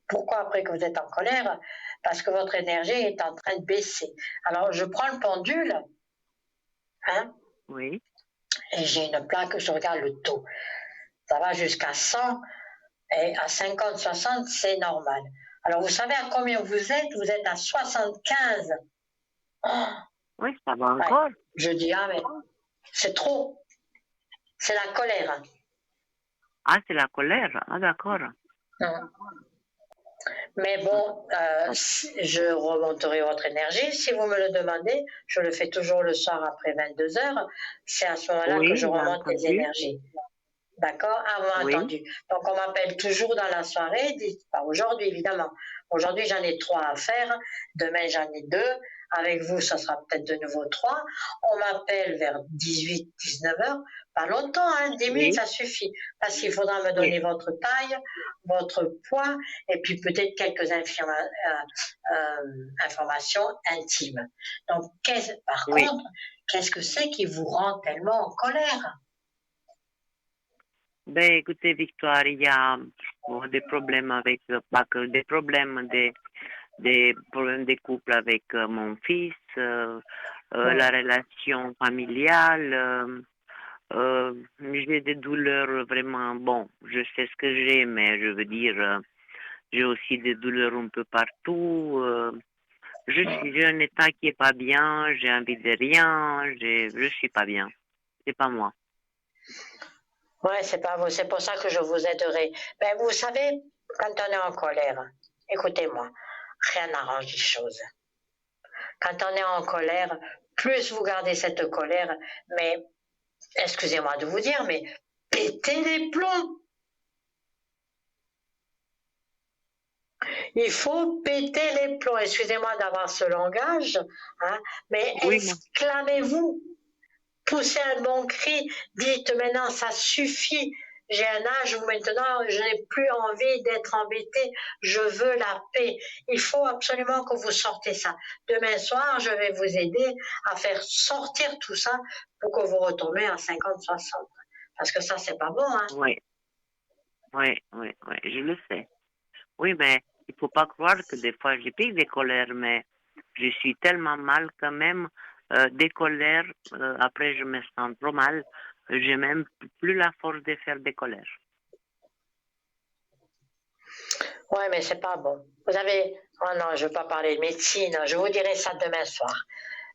pourquoi après que vous êtes en colère, parce que votre énergie est en train de baisser. Alors, je prends le pendule, hein? Oui. Et j'ai une plaque, je regarde le taux. Ça va jusqu'à 100, et à 50, 60, c'est normal. Alors, vous savez à combien vous êtes? Vous êtes à 75. Oh, oui, ça va encore. Ouais. Je dis, mais c'est trop. C'est la colère. Ah, c'est la colère. Ah, d'accord. Mais bon, je remonterai votre énergie. Si vous me le demandez, je le fais toujours le soir après 22 heures. C'est à ce moment-là que je remonte les énergies. D'accord? Ah, vous m'avez entendu. Donc, on m'appelle toujours dans la soirée. Pas aujourd'hui, évidemment. Aujourd'hui, j'en ai 3 à faire. Demain, j'en ai 2. Avec vous, ça sera peut-être de nouveau 3. On m'appelle vers 18, 19 heures. Pas longtemps, 10 minutes, ça suffit. Parce qu'il faudra me donner votre taille, votre poids, et puis peut-être quelques informations intimes. Donc, par contre, qu'est-ce que c'est qui vous rend tellement en colère? Écoutez, Victoire, il y a des problèmes avec, pas que des problèmes des problèmes de couple avec mon fils, la relation familiale. J'ai des douleurs vraiment, bon, je sais ce que j'ai, mais je veux dire, j'ai aussi des douleurs un peu partout. J'ai un état qui est pas bien, j'ai envie de rien, je suis pas bien. C'est pas moi. Ouais, c'est pas vous, c'est pour ça que je vous aiderai. Ben, vous savez, quand on est en colère, écoutez-moi, rien n'arrange les choses. Quand on est en colère, plus vous gardez cette colère, mais excusez-moi de vous dire, mais pétez les plombs. Il faut péter les plombs. Excusez-moi d'avoir ce langage, hein, mais Oui, exclamez-vous. Poussez un bon cri, dites maintenant ça suffit, j'ai un âge où maintenant je n'ai plus envie d'être embêté, je veux la paix. Il faut absolument que vous sortez ça. Demain soir, je vais vous aider à faire sortir tout ça pour que vous retombiez à 50-60. Parce que ça, c'est pas bon, hein. oui, je le sais. Oui, mais il faut pas croire que des fois j'ai pris des colères, mais je suis tellement mal quand même, des colères, après je me sens trop mal, j'ai même plus la force de faire des colères. Ouais, mais c'est pas bon. Vous avez, oh non, je veux pas parler de médecine, je vous dirai ça demain soir.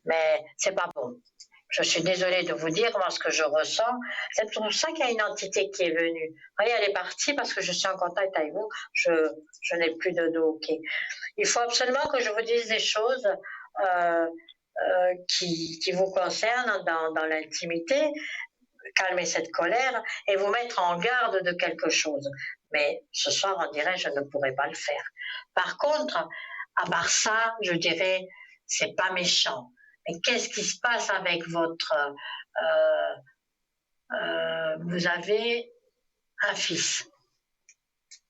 Mais c'est pas bon. Je suis désolée de vous dire moi ce que je ressens. C'est pour ça qu'il y a une entité qui est venue. Vous voyez, elle est partie parce que je suis en contact avec vous. Je n'ai plus de dos. Ok. Il faut absolument que je vous dise des choses qui vous concernent dans l'intimité, calmer cette colère et vous mettre en garde de quelque chose. Mais ce soir, on dirait, je ne pourrai pas le faire. Par contre, à part ça, je dirais, c'est pas méchant. Mais qu'est-ce qui se passe avec votre... vous avez un fils,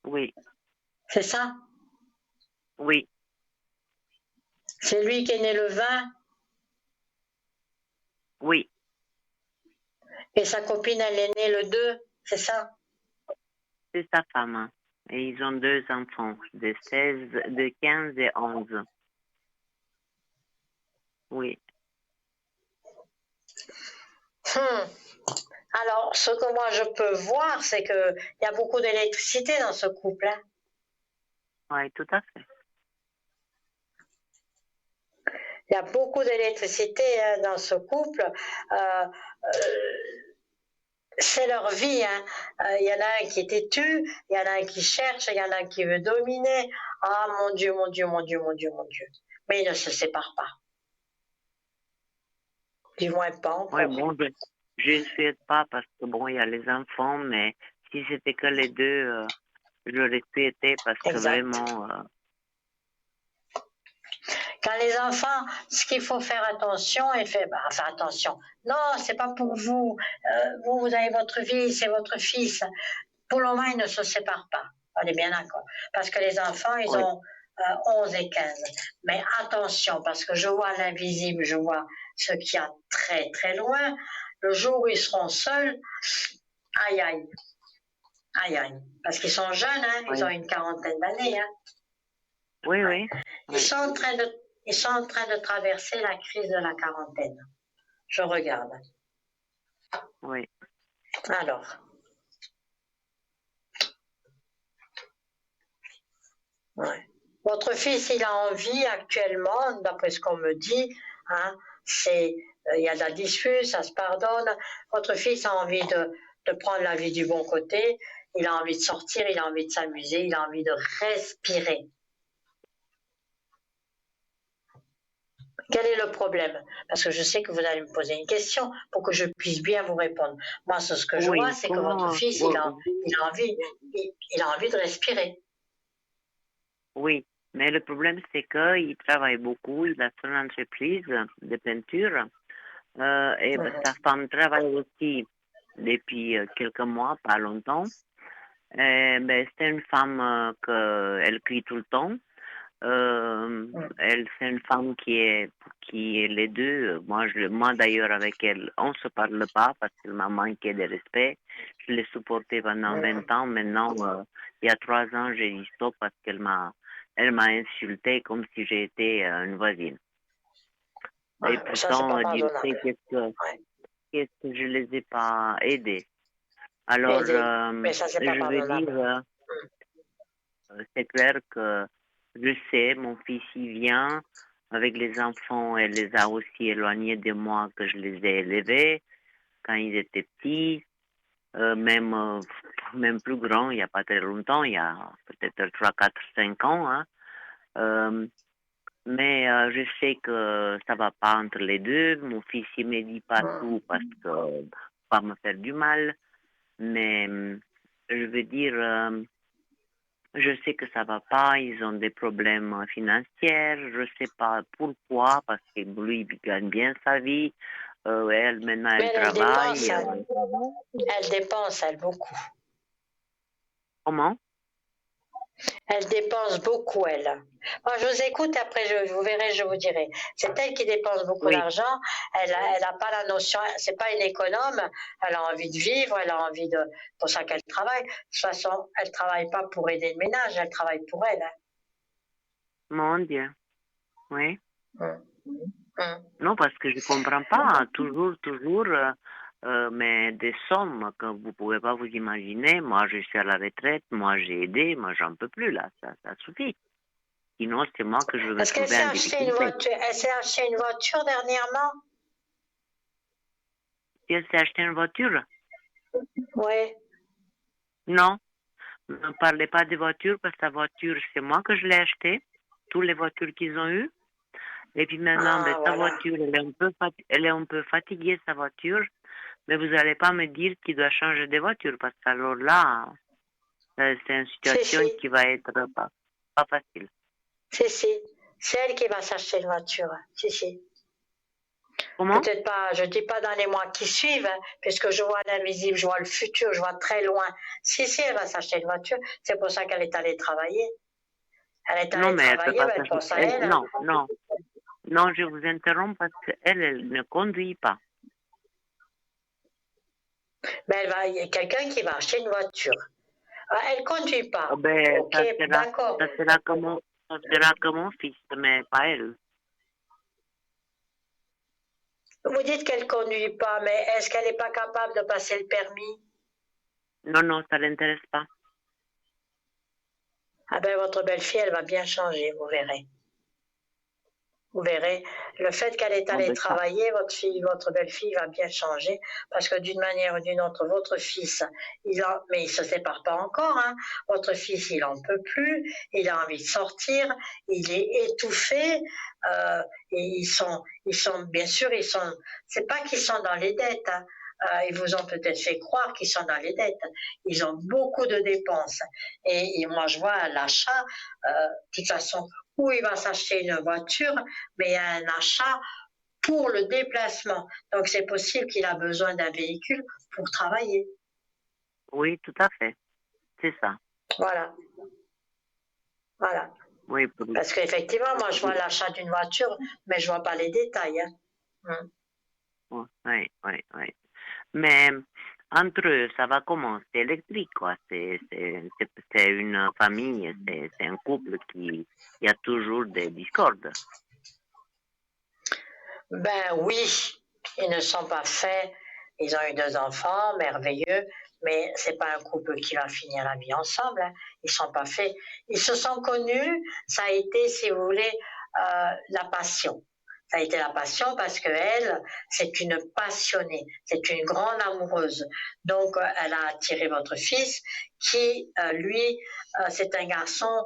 Oui, c'est ça? oui, C'est lui qui est né le 20 oui, et sa copine, elle est née le 2, c'est ça? c'est sa femme. Hein. Et ils ont 2 enfants, de 16, de 15 et 11. Oui, Alors, ce que moi je peux voir, c'est qu'il y a beaucoup d'électricité dans ce couple. Hein. oui, tout à fait. Il y a beaucoup d'électricité dans ce couple. Euh, c'est leur vie. Hein. Il y en a un qui est têtu, il y en a un qui cherche, il y en a un qui veut dominer. Ah mon Dieu, mon Dieu, mon Dieu, mon Dieu, mon Dieu. Mais ils ne se séparent pas. Du moins pas Oui, encore. bon, je ne souhaite pas parce que bon, il y a les enfants, mais si c'était que les deux, j'aurais souhaité parce que Exact. vraiment, Quand les enfants, ce qu'il faut faire attention, et faire, enfin attention. Non, c'est pas pour vous. Vous avez votre vie, c'est votre fils. Pour le moment, ils ne se séparent pas. On est bien d'accord. Parce que les enfants, ils oui, ont 11 et 15. Mais attention, parce que je vois l'invisible, je vois ce qu'il y a très très loin. Le jour où ils seront seuls, aïe aïe, aïe aïe. Parce qu'ils sont jeunes, hein, oui, ils ont une quarantaine d'années. Hein. oui, oui, Ils sont en train de traverser la crise de la quarantaine. Je regarde. oui, Alors. Ouais. Votre fils, il a envie actuellement, d'après ce qu'on me dit, hein, il y a de la dispute, ça se pardonne. Votre fils a envie de prendre la vie du bon côté, il a envie de sortir, il a envie de s'amuser, il a envie de respirer. Quel est le problème? Parce que je sais que vous allez me poser une question pour que je puisse bien vous répondre. Moi, ce que je oui, vois, c'est que votre fils, il a envie de respirer. oui. Mais le problème, c'est qu'il travaille beaucoup, il a son entreprise de peinture, et sa femme travaille aussi depuis quelques mois, pas longtemps. C'est une femme elle crie tout le temps. C'est une femme qui est les deux. Moi d'ailleurs avec elle, on se parle pas parce qu'elle m'a manqué de respect. Je l'ai supportée pendant 20 ans. Maintenant, il y a 3 ans, j'ai dit stop parce qu'elle m'a elle m'a insulté comme si j'étais une voisine. Et Ouais, ça, c'est pas pourtant, Dieu sait pardonnable. Ouais. qu'est-ce que je les ai pas aidés. Alors, Aider. Mais ça, c'est pas je veux dire, pardonnable. c'est clair que je sais, mon fils, il vient avec les enfants, elle les a aussi éloignés de moi que je les ai élevés quand ils étaient petits, même plus grands, il n'y a pas très longtemps, il y a peut-être 3, 4, 5 ans. Hein. Euh, mais je sais que ça va pas entre les deux. Mon fils, il me dit pas tout parce que pas me faire du mal. Mais je veux dire, je sais que ça va pas. Ils ont des problèmes financiers. Je sais pas pourquoi, parce que lui, il gagne bien sa vie. Elle, maintenant, Mais elle elle dépense, travaille. elle dépense, elle, beaucoup. Comment? Elle dépense beaucoup, elle. Moi, je vous écoute, après, vous verrez, je vous dirai. C'est elle qui dépense beaucoup Oui. d'argent. Elle a pas la notion, c'est pas une économe. Elle a envie de vivre, elle a envie de, pour ça qu'elle travaille. De toute façon, elle travaille pas pour aider le ménage, elle travaille pour elle. Hein. Mon Dieu. Oui. Hum. Non, parce que je comprends pas. Toujours, mais des sommes que vous pouvez pas vous imaginer. Moi, je suis à la retraite. Moi, j'ai aidé. Moi, j'en peux plus, là. Ça suffit. Sinon, c'est moi que je vais me Est-ce qu'elle trouver s'est en acheté une difficulté. voiture? Elle s'est acheté une voiture dernièrement? Si elle s'est acheté une voiture? Oui. Non. Ne parlez pas de voiture parce que la voiture, c'est moi que je l'ai achetée. Toutes les voitures qu'ils ont eues. Et puis maintenant, Ah, sa voilà. voiture, elle est un peu fatiguée, sa voiture. Mais vous n'allez pas me dire qu'il doit changer de voiture parce que alors là, c'est une situation Si. qui va être pas facile. Si. C'est elle qui va s'acheter une voiture. Si. Comment? Peut-être pas, je dis pas dans les mois qui suivent, hein, puisque je vois l'invisible, je vois le futur, je vois très loin. Si, elle va s'acheter une voiture. C'est pour ça qu'elle est allée travailler. Elle est Non, allée mais elle peut travailler, pas mais elle s'acheter. pense à elle. Hein. Non, je vous interromps parce qu'elle, elle ne conduit pas. Mais il y a quelqu'un qui va acheter une voiture. Ah, elle conduit pas. Ben, Ok, d'accord. ça sera que mon fils, mais pas elle. Vous dites qu'elle conduit pas, mais est-ce qu'elle n'est pas capable de passer le permis? Non, ça l'intéresse pas. Ah ben, votre belle-fille, elle va bien changer, vous verrez. Vous verrez, le fait qu'elle est Non, allée ben, ça. travailler, votre belle-fille va bien changer, parce que d'une manière ou d'une autre, votre fils, mais il se sépare pas encore, hein, votre fils, il en peut plus, il a envie de sortir, il est étouffé, et bien sûr, c'est pas qu'ils sont dans les dettes, hein, ils vous ont peut-être fait croire qu'ils sont dans les dettes. Ils ont beaucoup de dépenses. Et moi, je vois l'achat, de toute façon, où il va s'acheter une voiture, mais il y a un achat pour le déplacement. Donc c'est possible qu'il a besoin d'un véhicule pour travailler. Oui, tout à fait. C'est ça. Voilà. Oui, Parce qu'effectivement, moi je vois l'achat d'une voiture, mais je vois pas les détails. Hein. Oui. Mais entre eux, ça va comment? C'est électrique, quoi. C'est une famille, c'est un couple il y a toujours des discordes. Ben oui, ils ne sont pas faits. Ils ont eu 2 enfants, merveilleux, mais c'est pas un couple qui va finir la vie ensemble. Hein. Ils sont pas faits. Ils se sont connus. Ça a été, si vous voulez, la passion. Ça a été la passion parce que elle, c'est une passionnée, c'est une grande amoureuse. Donc, elle a attiré votre fils, qui, lui, c'est un garçon.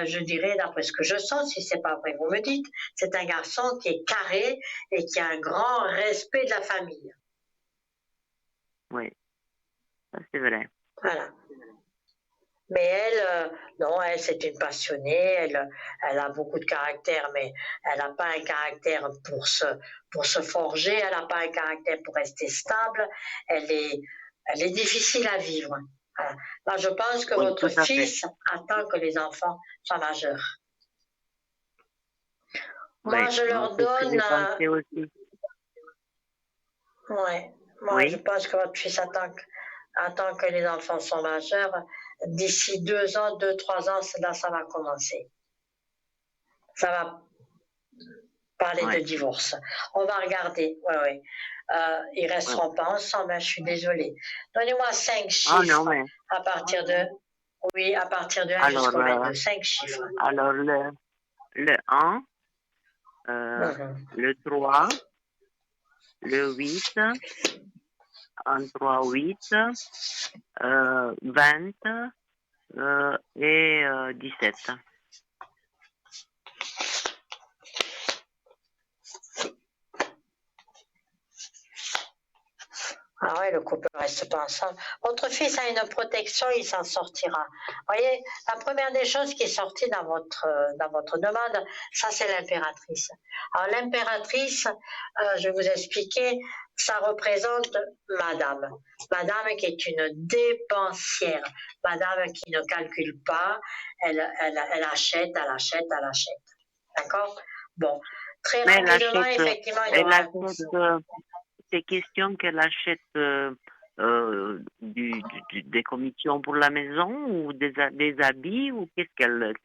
Je dirais, d'après ce que je sens, si c'est pas vrai, vous me dites, c'est un garçon qui est carré et qui a un grand respect de la famille. Oui, ça c'est vrai. Voilà. Mais elle, non, elle, c'est une passionnée, elle a beaucoup de caractère, mais elle n'a pas un caractère pour se forger, elle n'a pas un caractère pour rester stable, elle est difficile à vivre. Voilà. Là, je pense que Oui, votre tout à fait. fils attend que les enfants soient majeurs. Moi, Oui, je leur c'est ce que donne. j'ai pensé aussi. Ouais, moi, je Oui, pense que votre fils attend que les enfants soient majeurs. D'ici 2 ans, 2, 3 ans, là, ça va commencer. Ça va parler Ouais. de divorce. On va regarder. Ouais. Ils resteront pas ensemble, hein, je suis désolée. Donnez-moi 5 Ah chiffres non, mais à partir de... Oui, à partir de 1 alors, jusqu'au 22. 5 chiffres. alors le 1, Mhm. le 3, le 8, 1, 3, 8, 20 et 17. Ah ouais, le couple ne reste pas ensemble. Votre fils a une protection, il s'en sortira. Voyez, la première des choses qui est sortie dans votre demande, ça c'est l'impératrice. Alors l'impératrice, je vais vous expliquer, ça représente madame. Madame qui est une dépensière. Madame qui ne calcule pas, elle achète. D'accord? Bon, très Mais elle rapidement, achète, effectivement, il y aura un... c'est question qu'elle achète des commissions pour la maison ou des habits ou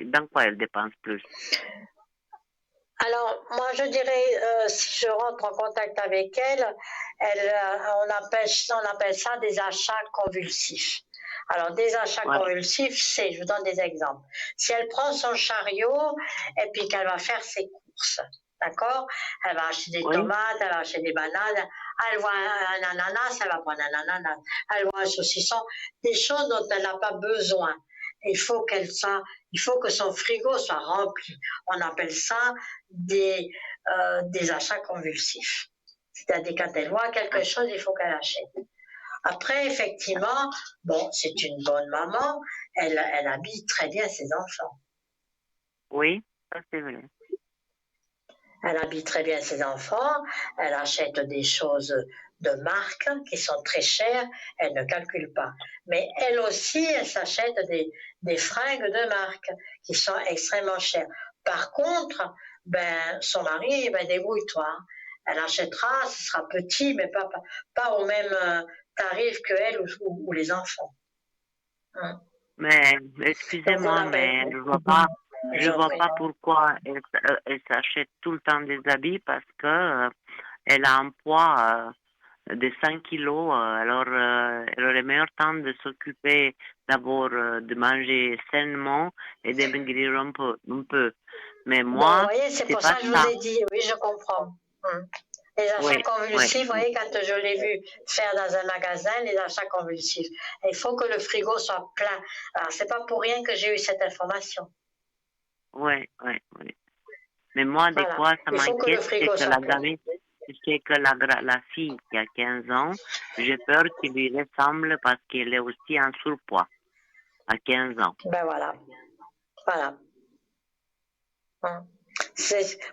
dans quoi elle dépense plus? Alors, moi, je dirais, si je rentre en contact avec elle, on appelle ça des achats convulsifs. Alors, des achats Ouais. convulsifs, je vous donne des exemples. Si elle prend son chariot et puis qu'elle va faire ses courses, d'accord? Elle va acheter des Oui. tomates, elle va acheter des bananes, elle voit un ananas, elle va prendre un ananas, elle voit un saucisson, des choses dont elle n'a pas besoin. Il faut que son frigo soit rempli. On appelle ça des achats convulsifs. C'est-à-dire quand elle voit quelque chose, il faut qu'elle achète. Après, effectivement, bon, c'est une bonne maman, elle habille très bien ses enfants. Oui, ça c'est vrai. Elle habille très bien ses enfants, elle achète des choses de marque qui sont très chères, elle ne calcule pas. Mais elle aussi, elle s'achète des fringues de marque qui sont extrêmement chères. Par contre, son mari, débrouille-toi. Elle achètera, ce sera petit, mais pas au même tarif que elle ou les enfants. Mais Donc on excusez-moi, mais appelle. je vois pas pourquoi elle s'achète tout le temps des habits parce que elle a un poids de 5 kilos, alors elle aurait meilleur temps de s'occuper d'abord de manger sainement et de maigrir un peu. Mais Bon, moi, vous voyez, c'est c'est pour pas ça que je ça. vous ai dit, oui, je comprends. Les achats Oui, convulsifs, vous oui, voyez, quand je l'ai vu faire dans un magasin, les achats convulsifs, il faut que le frigo soit plein. Alors, c'est pas pour rien que j'ai eu cette information. oui. Mais moi, des Voilà. fois, ça Il faut que le m'inquiète, c'est frigo que soit la plein. gamine, c'est que la fille qui a 15 ans, j'ai peur qu'il lui ressemble parce qu'elle est aussi en surpoids à 15 ans. Ben voilà. Voilà.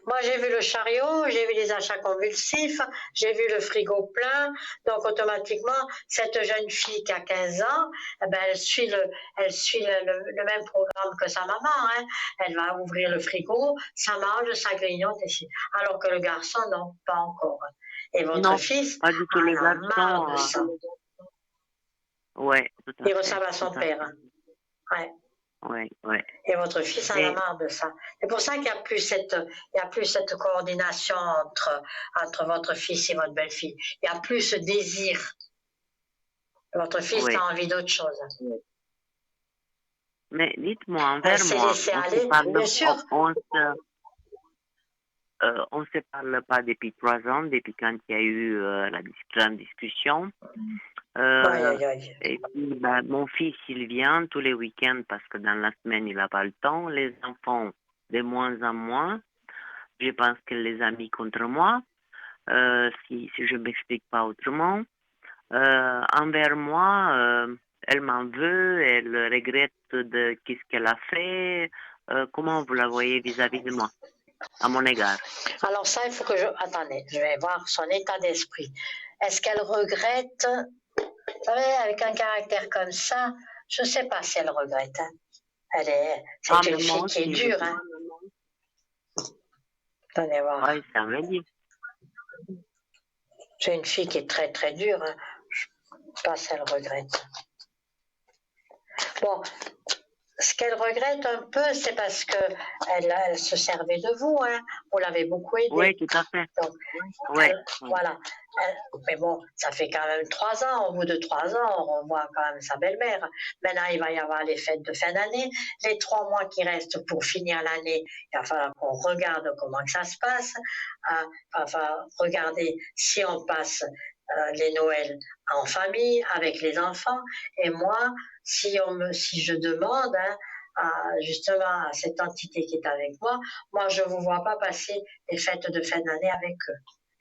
Moi, j'ai vu le chariot, j'ai vu les achats convulsifs, j'ai vu le frigo plein. Donc, automatiquement, cette jeune fille qui a 15 ans, elle suit le même programme que sa maman. Hein. Elle va ouvrir le frigo, ça mange, ça grignote. Alors que le garçon, non, pas encore. Et votre Non, fils pas du tout. en Le a marre de garçon, ça. oui, tout à Il fait. ressemble à son Tout à père. fait. Ouais. Oui. Et votre fils en a Et marre de ça. C'est pour ça qu'il n'y a plus cette coordination entre votre fils et votre belle-fille. Il n'y a plus ce désir. Votre fils oui. a envie d'autre chose. Mais dites-moi, Elle envers s'est moi, laissée aller, bien sûr. On se parle pas depuis 3 ans, depuis quand il y a eu la grande discussion. Aïe. Et puis, mon fils, il vient tous les week-ends parce que dans la semaine, il n'a pas le temps. Les enfants, de moins en moins. Je pense qu'elle les a mis contre moi, si je ne m'explique pas autrement. Envers moi, elle m'en veut, elle regrette de qu'est-ce qu'elle a fait. Comment vous la voyez vis-à-vis de moi, à mon égard? Alors ça, il faut que je... Attendez, je vais voir son état d'esprit. Est-ce qu'elle regrette? Vous savez, avec un caractère comme ça, je ne sais pas si elle regrette. Hein. C'est une fille qui est dure. Hein. Attendez voir. Oui, ça veut dire. C'est une fille qui est très très dure. Hein. Je ne sais pas si elle regrette. Bon, ce qu'elle regrette un peu, c'est parce que elle se servait de vous, hein. Vous l'avez beaucoup Oui, aidée. tout à fait. Donc, Oui, oui. voilà. Mais bon, ça fait quand même 3 ans. Au bout de 3 ans, on revoit quand même sa belle-mère. Maintenant, il va y avoir les fêtes de fin d'année. Les 3 mois qui restent pour finir l'année, il va falloir qu'on regarde comment que ça se passe. Enfin, regarder si on passe les Noëls en famille, avec les enfants. Et moi, si je demande, hein, justement à cette entité qui est avec moi, je ne vous vois pas passer les fêtes de fin d'année avec eux.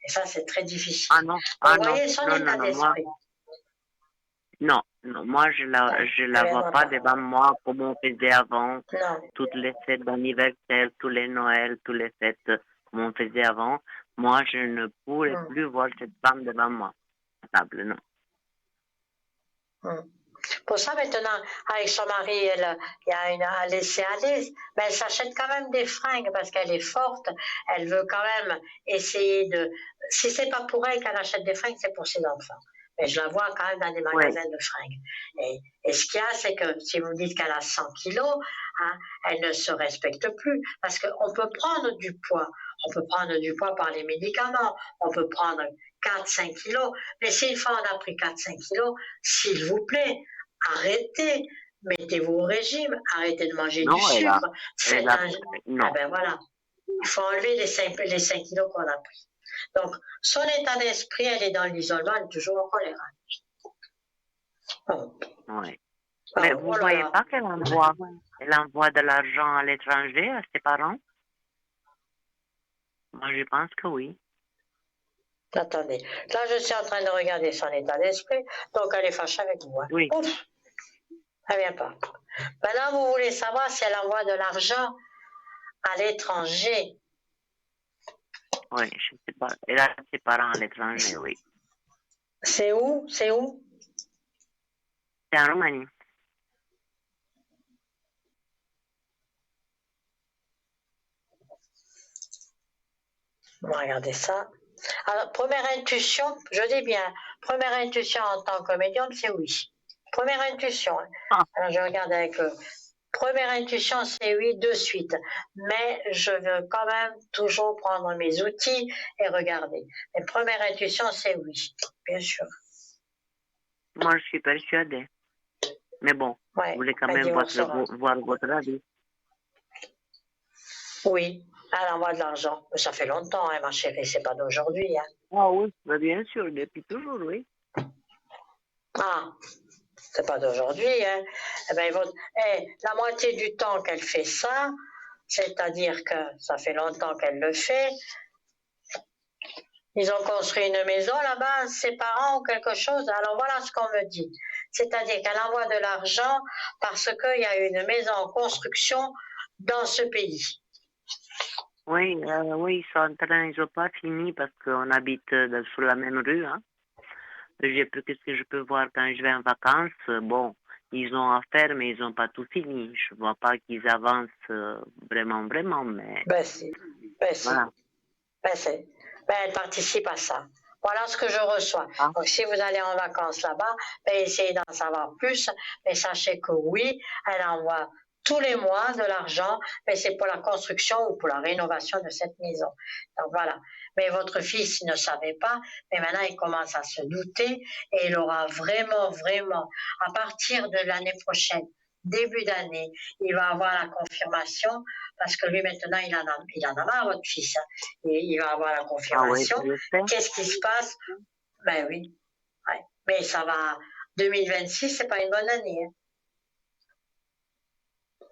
Et ça, c'est très difficile. Ah non, Donc, ah vous non, voyez son non, non, état non, moi, d'esprit. non, non, moi je Elle la vois viendra pas pas. devant moi comme on faisait avant, Non. toutes les fêtes d'anniversaire, tous les Noëls, toutes les fêtes comme on faisait avant. Moi, je ne pourrais plus voir cette femme devant moi. À table, non. Pour ça, maintenant, avec son mari, il y a un laisser-aller, mais elle s'achète quand même des fringues parce qu'elle est forte. Elle veut quand même essayer de. Si c'est pas pour elle qu'elle achète des fringues, c'est pour ses enfants. Mais je la vois quand même dans des Oui, magasins de fringues. Et ce qu'il y a, c'est que si vous me dites qu'elle a 100 kilos, hein, elle ne se respecte plus parce qu'on peut prendre du poids. On peut prendre du poids par les médicaments. On peut prendre 4-5 kilos. Mais si une fois on a pris 4-5 kilos, s'il vous plaît, arrêtez, mettez-vous au régime, arrêtez de manger du non, sucre, elle faites a, un. Ah non, ben voilà, il faut enlever les 5 kilos qu'on a pris. Donc, son état d'esprit, elle est dans l'isolement, elle est toujours en colère. Oh. oui. Oh, Mais vous oh là voyez là. pas qu'elle envoie de l'argent à l'étranger à ses parents? Moi, je pense que oui. Attendez, là je suis en train de regarder son état d'esprit, donc elle est fâchée avec vous. Hein. Oui, Ouf, elle vient pas. Maintenant, vous voulez savoir si elle envoie de l'argent à l'étranger. oui, je sais pas. Elle a ses parents à l'étranger, oui. C'est où? C'est où? C'est en Roumanie. On va regarder ça. Alors, première intuition, je dis bien, première intuition en tant que médium, c'est oui. Première intuition. Hein. Ah, Alors, je regarde avec eux. Première intuition, c'est oui de suite. Mais je veux quand même toujours prendre mes outils et regarder. Mais première intuition, c'est oui, bien sûr. moi, je suis persuadée. Mais bon, Ouais, vous voulez quand un même divorce sera. voir votre avis. Oui, elle envoie de l'argent. Mais ça fait longtemps, hein, ma chérie, c'est pas d'aujourd'hui. Hein. Ah oui, mais bien sûr, depuis toujours, oui. Ah, c'est pas d'aujourd'hui. Hein. Eh ben, la moitié du temps qu'elle fait ça, c'est-à-dire que ça fait longtemps qu'elle le fait, ils ont construit une maison là-bas, ses parents ou quelque chose. Alors voilà ce qu'on me dit. C'est-à-dire qu'elle envoie de l'argent parce qu'il y a une maison en construction dans ce pays. Oui, oui, ils n'ont pas fini parce qu'on habite sur la même rue. Hein. Qu'est-ce que je peux voir quand je vais en vacances? Bon, ils ont à faire, mais ils n'ont pas tout fini. Je ne vois pas qu'ils avancent vraiment, vraiment, mais Ben si, ben si, voilà. ben si. Ben elle participe à ça. Voilà ce que je reçois. Ah, Donc si vous allez en vacances là-bas, ben essayez d'en savoir plus, mais sachez que oui, elle envoie tous les mois de l'argent, mais c'est pour la construction ou pour la rénovation de cette maison. Donc voilà. Mais votre fils il ne savait pas, mais maintenant il commence à se douter et il aura vraiment, vraiment, à partir de l'année prochaine, début d'année, il va avoir la confirmation parce que lui maintenant il en a marre votre fils. Hein. Et il va avoir la ah oui, confirmation. je sais. Qu'est-ce qui se passe? Ben oui. Ouais. Mais ça va. 2026, c'est pas une bonne année. Hein.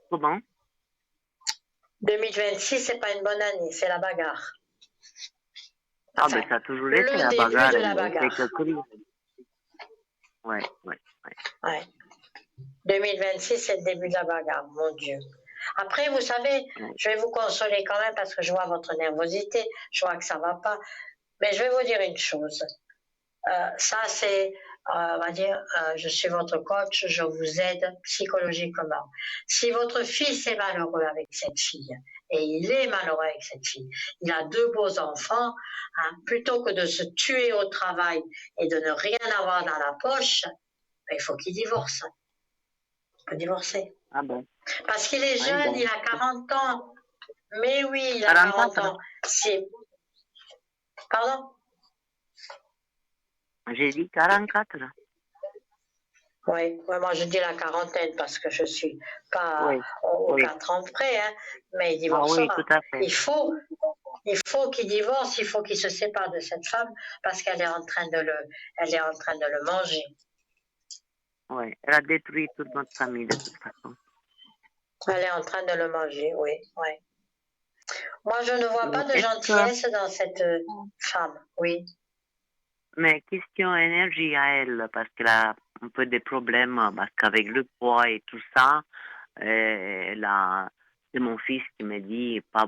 Comment? 2026, c'est pas une bonne année, c'est la bagarre. Ah, Enfin, ben ça a toujours été le la début bagarre. de la C'est bagarre. que cri. Ouais, ouais, ouais. Ouais. 2026, c'est le début de la bagarre, mon Dieu. Après, vous savez, je vais vous consoler quand même parce que je vois votre nervosité, je vois que ça va pas. Mais je vais vous dire une chose. Ça, c'est, on va dire, je suis votre coach, je vous aide psychologiquement. Si votre fils est malheureux avec cette fille, et il est malheureux avec cette fille, il a 2 beaux enfants, hein, plutôt que de se tuer au travail et de ne rien avoir dans la poche, il faut qu'il divorce. peut divorcer. Ah bon? Parce qu'il est Oui, jeune, bon. il a 40 ans. Mais oui, il a 40 44? ans. C'est... Pardon? J'ai dit 44? Oui, moi je dis la quarantaine parce que je suis pas Oui, aux oui. 4 ans près, hein, mais il Ah oui, tout divorcera. à fait. Il faut qu'il divorce, il faut qu'il se sépare de cette femme parce qu'elle est en train de elle est en train de le manger. Oui, elle a détruit toute notre famille de toute façon. Elle est en train de le manger, oui, oui. Moi, je ne vois Mais pas de est-ce que, gentillesse dans cette femme, oui. mais question énergie à elle, parce qu'elle a un peu des problèmes, parce qu'avec le poids et tout ça, elle a, c'est mon fils qui me dit, pas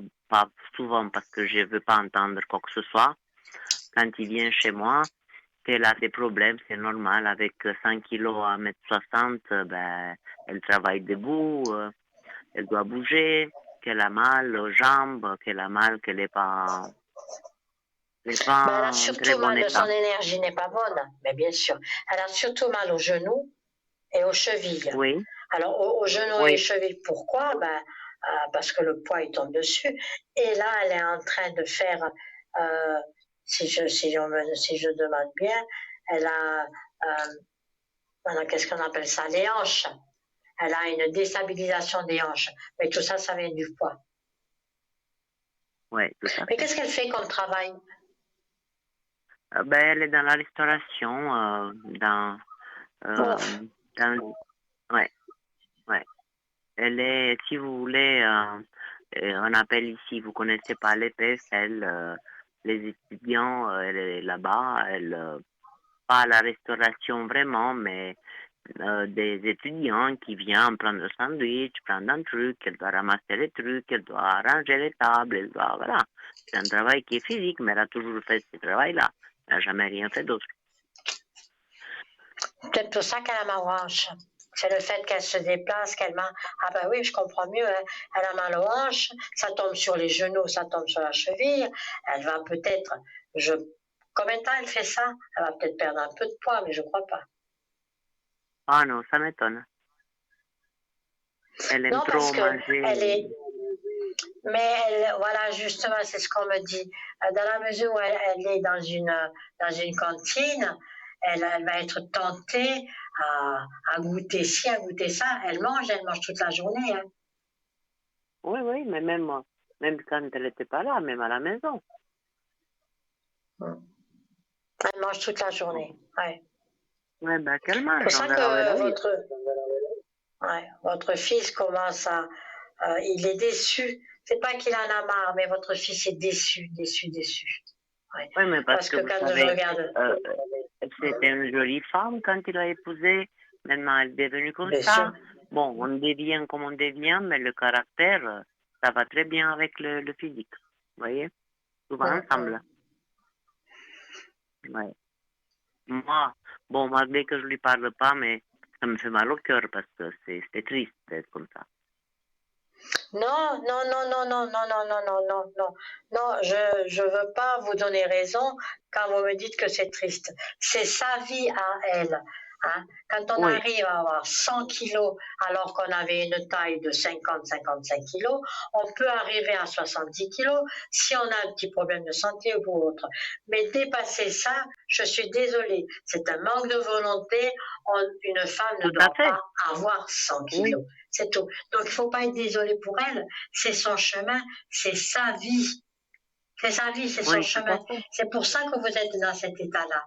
souvent parce que je veux pas entendre quoi que ce soit, quand il vient chez moi, qu'elle a des problèmes, c'est normal, avec 100 kilos à 1,60 m, ben, elle travaille debout, elle doit bouger, qu'elle a mal aux jambes, qu'elle a mal, qu'elle n'est pas Mais elle a en très surtout bon mal, son état. énergie n'est pas bonne, mais bien sûr. Elle a surtout mal aux genoux et aux chevilles. Oui, Alors, aux genoux et aux oui, chevilles, pourquoi? Parce que le poids, il tombe dessus. Et là, elle est en train de faire, si je demande bien, elle a, qu'est-ce qu'on appelle ça? Les hanches. Elle a une déstabilisation des hanches. Mais tout ça, ça vient du poids. oui, tout à Mais fait. qu'est-ce qu'elle fait comme travail? Ben, elle est dans la restauration, Oh, dans, ouais, ouais. Elle est, si vous voulez, on appelle ici, vous connaissez pas les PFL, les étudiants, elle est là-bas, elle, pas la restauration vraiment, mais des étudiants qui viennent prendre le sandwich, prendre un truc, elle doit ramasser les trucs, elle doit arranger les tables, elle doit, voilà. C'est un travail qui est physique, mais elle a toujours fait ce travail-là. Elle n'a jamais rien fait d'autre. peut-être pour ça qu'elle a mal aux hanches. C'est le fait qu'elle se déplace, qu'elle m'a. Ah ben oui, je comprends mieux. Hein. Elle a mal aux hanches, ça tombe sur les genoux, ça tombe sur la cheville. Elle va peut-être. Je... Combien de temps elle fait ça? Elle va peut-être perdre un peu de poids, mais je crois pas. Ah non, ça m'étonne. Elle aime Non, parce trop que manger. elle est. Mais elle, voilà, justement, c'est ce qu'on me dit. Dans la mesure où elle est dans une cantine, elle va être tentée à goûter ci, à goûter ça. Elle mange toute la journée. Hein. Oui, oui, mais même quand elle n'était pas là, même à la maison. Elle mange toute la journée. Ouais. Oui, ben qu'elle C'est pour mange, on ça verra où elle que arrive. votre fils commence à. Il est déçu. C'est pas qu'il en a marre, mais votre fils est déçu, déçu, déçu. Ouais. Oui, mais parce Parce que que vous quand je savez, regarde. c'était une jolie femme quand il l'a épousée. Maintenant, elle est devenue comme Bien sûr. ça. Bon, on devient comme on devient, mais le caractère, ça va très bien avec le physique. Vous voyez? Souvent ensemble. Ouais. Moi, bon, malgré que je lui parle pas, mais ça me fait mal au cœur parce que c'est triste d'être comme ça. Non, non, non, non, non, non, non, non, non, non, non, non, je veux pas vous donner raison quand vous me dites que c'est triste. C'est sa vie à elle. Hein. Quand on Oui, arrive à avoir 100 kilos alors qu'on avait une taille de 50-55 kilos, on peut arriver à 70 kilos si on a un petit problème de santé ou autre. Mais dépasser ça, je suis désolée, c'est un manque de volonté. Une femme ne tout à doit fait. pas avoir 100 Oui, kilos. C'est tout. Donc, il ne faut pas être désolé pour elle. C'est son chemin, c'est sa vie. C'est sa vie, c'est son oui, tout à chemin. fait. C'est pour ça que vous êtes dans cet état-là.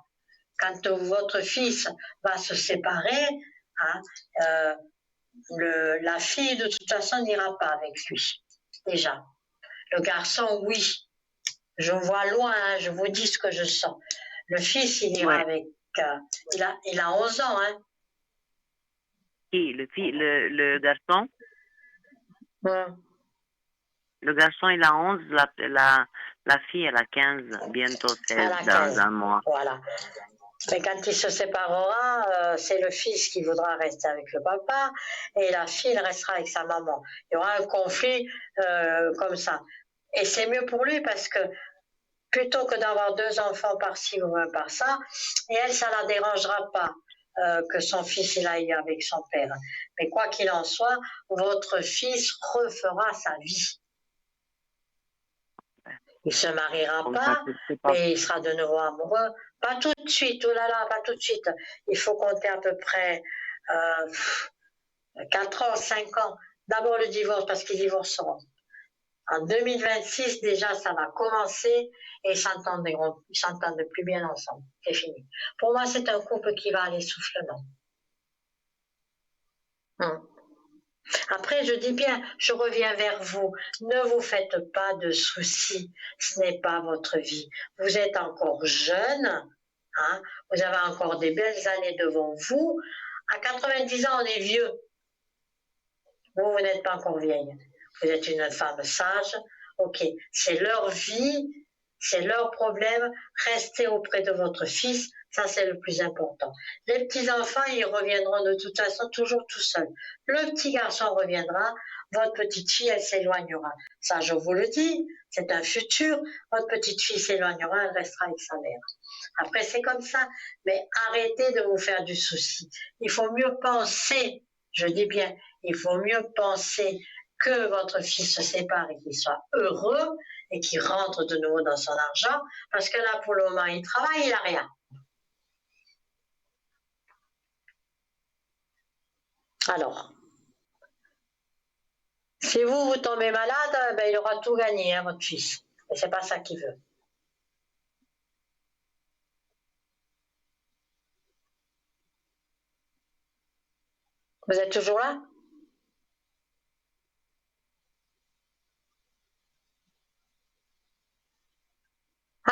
Quand votre fils va se séparer, hein, la fille, de toute façon, n'ira pas avec lui. Déjà. Le garçon, oui. Je vois loin, hein, je vous dis ce que je sens. Le fils, il ira Ouais. avec. Il a 11 ans, hein. Qui, le garçon? Hum. Le garçon, il a 11, la fille, elle a 15, bientôt 16, Elle a dans 15. un mois. Voilà. Mais quand il se séparera, c'est le fils qui voudra rester avec le papa et la fille elle restera avec sa maman. Il y aura un conflit comme ça. Et c'est mieux pour lui parce que plutôt que d'avoir deux enfants par-ci ou un par-ça, et elle, ça ne la dérangera pas. que son fils il a eu avec son père. Mais quoi qu'il en soit, votre fils refera sa vie. Il ne se mariera Comme ça, pas, je sais pas. mais il sera de nouveau amoureux. Pas tout de suite, oh là là, pas tout de suite. Il faut compter à peu près 4 ans, 5 ans. D'abord le divorce, parce qu'ils divorceront. En 2026, déjà, ça va commencer et ils s'entendent plus bien ensemble. C'est fini. Pour moi, c'est un couple qui va à l'essoufflement. Après, je dis bien, je reviens vers vous. Ne vous faites pas de soucis. Ce n'est pas votre vie. Vous êtes encore jeune. Hein, vous avez encore des belles années devant vous. À 90 ans, on est vieux. Vous n'êtes pas encore vieille. Vous êtes une femme sage. Ok, c'est leur vie, c'est leur problème. Restez auprès de votre fils. Ça, c'est le plus important. Les petits-enfants, ils reviendront de toute façon toujours tout seuls. Le petit garçon reviendra. Votre petite fille, elle s'éloignera. Ça, je vous le dis, c'est un futur. Votre petite fille s'éloignera, elle restera avec sa mère. Après, c'est comme ça. Mais arrêtez de vous faire du souci. Il faut mieux penser, je dis bien, il faut mieux penser que votre fils se sépare et qu'il soit heureux et qu'il rentre de nouveau dans son argent, parce que là, pour le moment, il travaille, il n'a rien. Alors, si vous tombez malade, ben, il aura tout gagné, hein, votre fils. Et c'est pas ça qu'il veut. Vous êtes toujours là?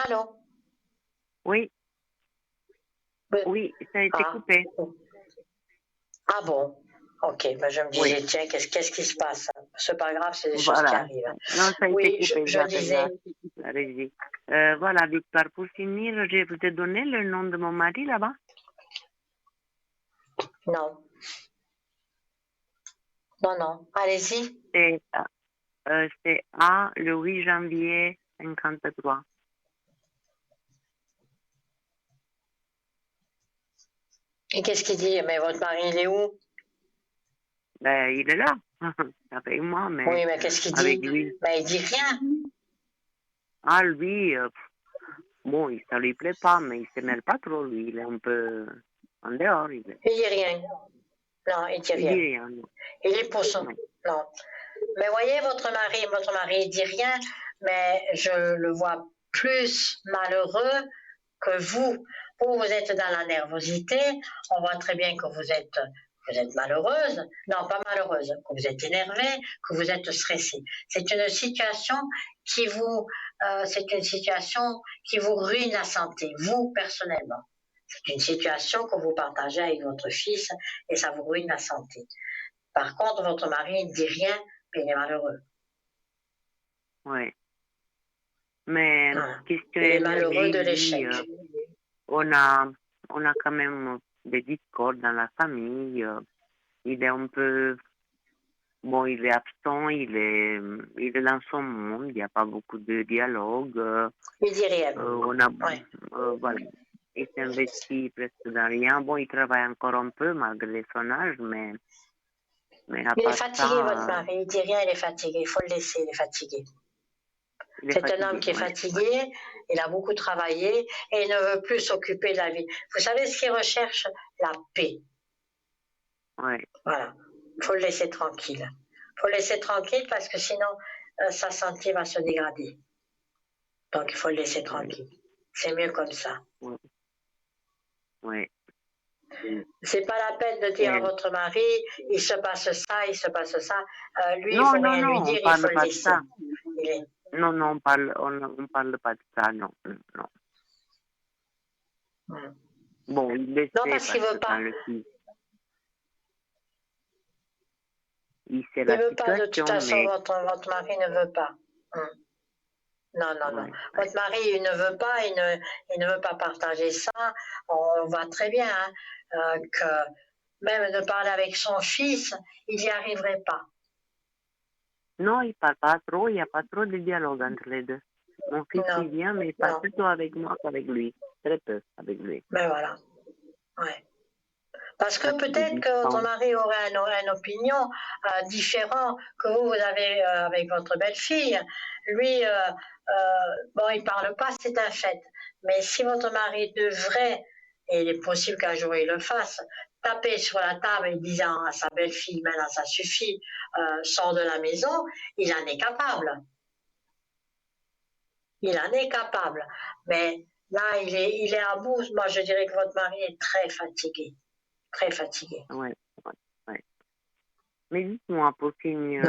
Allô? Oui, oui, ça a été coupé. Ah bon? Ok, ben je me disais, Oui. tiens, qu'est-ce qui se passe? C'est pas grave, c'est des choses qui Voilà. arrivent. Non, ça a Oui, été coupé, je disais. la régie. Voilà, Victoire, pour finir, je vous ai donné le nom de mon mari là-bas? Non. Non, non. Allez-y. C'est A, le 8 janvier 53. Et qu'est-ce qu'il dit? Mais votre mari, il est où? Ben, il est là, avec moi, mais Oui, mais qu'est-ce qu'il avec dit? lui. Ben, il dit rien. Ah, lui, bon, ça lui plaît pas, mais il se mêle pas trop, lui. Il est un peu en dehors. Il dit rien. Non, il dit Il rien. dit rien. Non. Il est pour son. Non. Mais voyez, votre mari, il dit rien, mais je le vois plus malheureux que vous. Vous êtes dans la nervosité. On voit très bien que vous êtes malheureuse. Non, pas malheureuse. Que vous êtes énervée, que vous êtes stressée. C'est une situation qui vous ruine la santé, vous personnellement. C'est une situation que vous partagez avec votre fils et ça vous ruine la santé. Par contre, votre mari ne dit rien, mais il est malheureux. Oui. Mais Il est malheureux de l'échec. On a quand même des discordes dans la famille. Il est un peu... Bon, il est absent, il est dans son monde, il n'y a pas beaucoup de dialogue. Il dit rien. Voilà. Il s'investit presque dans rien. Bon, il travaille encore un peu malgré son âge, mais à il part est fatigué, ça, votre mari. Il dit rien, il est fatigué. Il faut le laisser, il est fatigué. C'est un homme qui est fatigué, il a beaucoup travaillé et il ne veut plus s'occuper de la vie. Vous savez ce qu'il recherche? La paix. Oui. Voilà. Il faut le laisser tranquille. Il faut le laisser tranquille parce que sinon, sa santé va se dégrader. Donc, il faut le laisser tranquille. C'est mieux comme ça. Oui. C'est pas la peine de dire à votre mari, il se passe ça, il se passe ça. Lui, non, il faut rien lui dire, il faut le laisser. Non, on parle pas de ça, non. Bon, il le non, sait parce qu'il veut pas. Il sait ne veut pas, de toute situation, façon, mais... votre mari ne veut pas. Non. Votre mari, il ne veut pas, il ne veut pas partager ça. On voit très bien que même de parler avec son fils, il n'y arriverait pas. Non, il ne parle pas trop, il n'y a pas trop de dialogue entre les deux. Mon fils, il vient, mais il parle plutôt avec moi qu'avec lui. Très peu avec lui. Ben voilà. Ouais. Parce que peut-être que votre mari aurait une opinion différente que vous avez avec votre belle-fille. Lui, bon, il parle pas, c'est un fait. Mais si votre mari devrait, et il est possible qu'un jour il le fasse, taper sur la table et disant à sa belle-fille, maintenant ça suffit, sors de la maison, il en est capable. Il en est capable. Mais là, il est à bout. Moi, je dirais que votre mari est très fatigué. Très fatigué. Oui, oui, oui. Mais dites-moi, pour finir,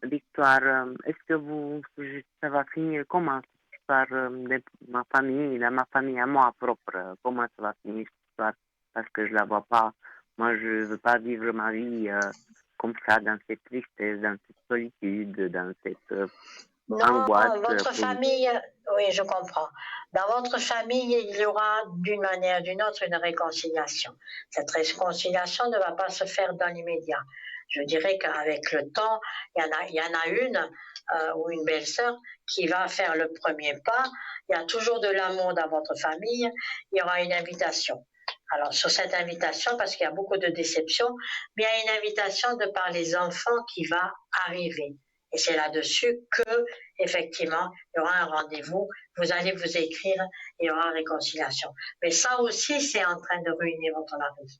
Victoire, est-ce que ça va finir comment cette histoire de ma famille à moi propre, comment ça va finir cette histoire? Parce que je la vois pas. Moi, je veux pas vivre ma vie comme ça, dans cette tristesse, dans cette solitude, dans cette non, angoisse. Votre famille, oui, je comprends. Dans votre famille, il y aura d'une manière ou d'une autre une réconciliation. Cette réconciliation ne va pas se faire dans l'immédiat. Je dirais qu'avec le temps, il y en a une ou une belle-sœur qui va faire le premier pas. Il y a toujours de l'amour dans votre famille. Il y aura une invitation. Alors, sur cette invitation, parce qu'il y a beaucoup de déceptions, mais il y a une invitation de par les enfants qui va arriver. Et c'est là-dessus que, effectivement, il y aura un rendez-vous, vous allez vous écrire et il y aura réconciliation. Mais ça aussi, c'est en train de ruiner votre mari.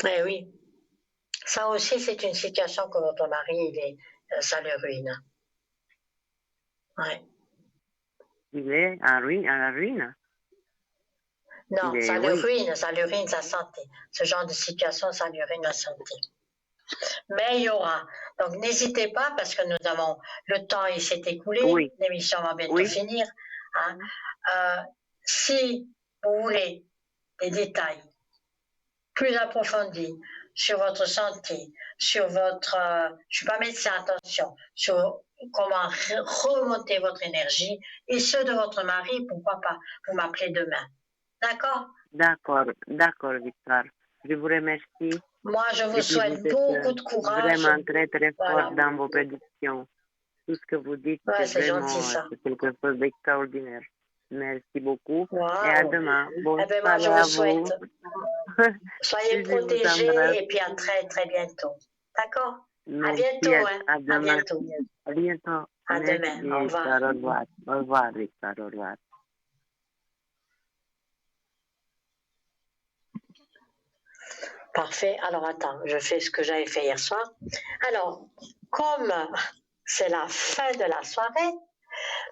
Eh oui, ça aussi, c'est une situation que votre mari, ça le ruine. Ouais. Il est à la ruine? Non, ça le ruine sa santé. Ce genre de situation, ça lui ruine la santé. Mais il y aura. Donc n'hésitez pas parce que nous avons le temps, il s'est écoulé, oui. L'émission va bientôt finir. Hein. Si vous voulez des détails plus approfondis sur votre santé, sur votre, je suis pas médecin, attention, sur comment remonter votre énergie et ceux de votre mari, pourquoi pas, vous m'appelez demain. D'accord? D'accord, Victoire. Je vous remercie. Moi, je vous souhaite beaucoup de courage. Vraiment très, très fort dans vos prédictions. Tout ce que vous dites, c'est vraiment quelque chose d'extraordinaire. Merci beaucoup. Et à demain. Eh ben, moi, je vous souhaite. Soyez protégés et puis à très, très bientôt. D'accord? À bientôt. À bientôt. À bientôt. À demain. Au revoir. Au revoir. Au revoir, Victoire. Au revoir. Parfait. Alors, attends, je fais ce que j'avais fait hier soir. Alors, comme c'est la fin de la soirée,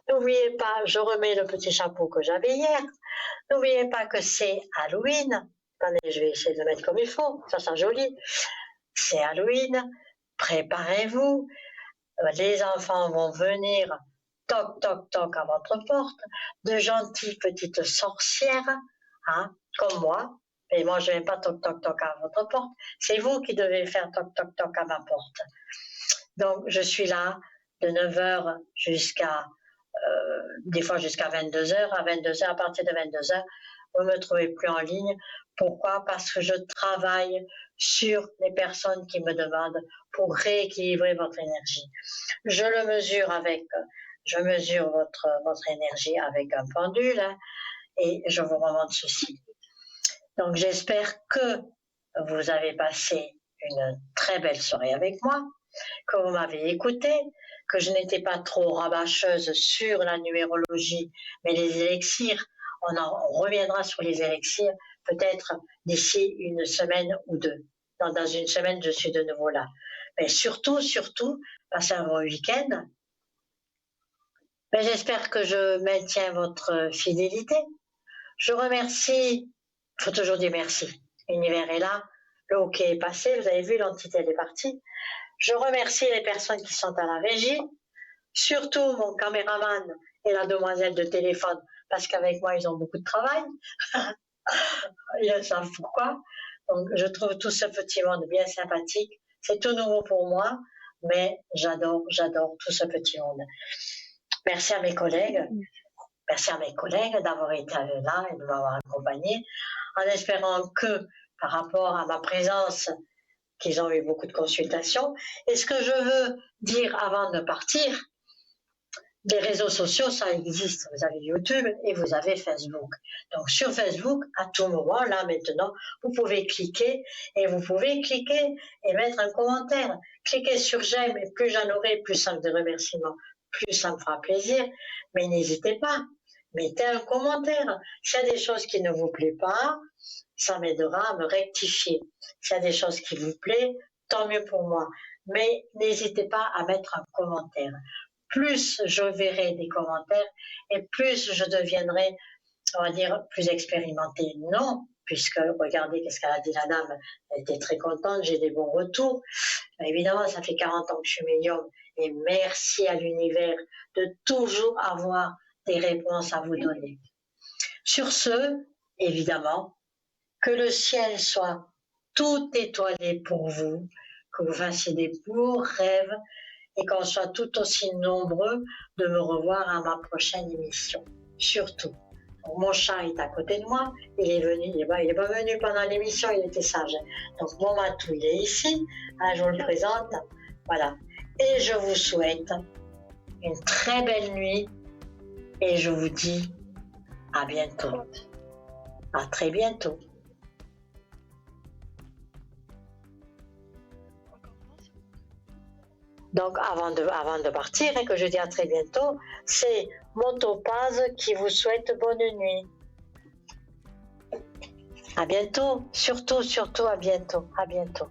n'oubliez pas, je remets le petit chapeau que j'avais hier. N'oubliez pas que c'est Halloween. Attendez, je vais essayer de le mettre comme il faut. Ça sent joli. C'est Halloween. Préparez-vous. Les enfants vont venir toc, toc, toc à votre porte. De gentilles petites sorcières, hein, comme moi. Et moi, je ne vais pas toc, toc, toc à votre porte. C'est vous qui devez faire toc, toc, toc à ma porte. Donc, je suis là de 9h jusqu'à, des fois jusqu'à 22h. À partir de 22h, vous ne me trouvez plus en ligne. Pourquoi? Parce que je travaille sur les personnes qui me demandent pour rééquilibrer votre énergie. Je mesure votre énergie avec un pendule, hein, et je vous remonte ceci. Donc, j'espère que vous avez passé une très belle soirée avec moi, que vous m'avez écouté, que je n'étais pas trop rabâcheuse sur la numérologie, mais les élixirs, on reviendra sur les élixirs peut-être d'ici une semaine ou deux. Dans une semaine, je suis de nouveau là. Mais surtout, passez un bon week-end. Mais j'espère que je maintiens votre fidélité. Je remercie, il faut toujours dire merci. L'univers est là, le hockey est passé, vous avez vu, l'entité elle est partie. Je remercie les personnes qui sont à la régie, surtout mon caméraman et la demoiselle de téléphone, parce qu'avec moi, ils ont beaucoup de travail. Ils savent pourquoi. Donc, je trouve tout ce petit monde bien sympathique. C'est tout nouveau pour moi, mais j'adore tout ce petit monde. Merci à mes collègues. Merci à mes collègues d'avoir été là et de m'avoir accompagné, en espérant que, par rapport à ma présence, qu'ils ont eu beaucoup de consultations. Et ce que je veux dire avant de partir, les réseaux sociaux, ça existe. Vous avez YouTube et vous avez Facebook. Donc sur Facebook, à tout moment, là maintenant, vous pouvez cliquer et mettre un commentaire. Cliquez sur j'aime et plus j'en aurai, plus ça me de remerciements, plus ça me fera plaisir. Mais n'hésitez pas, mettez un commentaire. S'il y a des choses qui ne vous plaisent pas, ça m'aidera à me rectifier. S'il y a des choses qui vous plaisent, tant mieux pour moi. Mais n'hésitez pas à mettre un commentaire. Plus je verrai des commentaires et plus je deviendrai, on va dire, plus expérimentée. Non, puisque regardez qu'est-ce qu'elle a dit la dame, elle était très contente, j'ai des bons retours. Évidemment, ça fait 40 ans que je suis médium et merci à l'univers de toujours avoir des réponses à vous donner. Sur ce, évidemment, que le ciel soit tout étoilé pour vous, que vous fassiez des beaux rêves et qu'on soit tout aussi nombreux de me revoir à ma prochaine émission. Surtout. Donc, mon chat est à côté de moi, il est pas venu pendant l'émission, il était sage. Donc mon matou, il est ici, je vous le présente. Voilà. Et je vous souhaite une très belle nuit et je vous dis à bientôt. À très bientôt. Donc, avant de partir, et que je dis à très bientôt, c'est mon topaz qui vous souhaite bonne nuit. À bientôt, surtout à bientôt, à bientôt.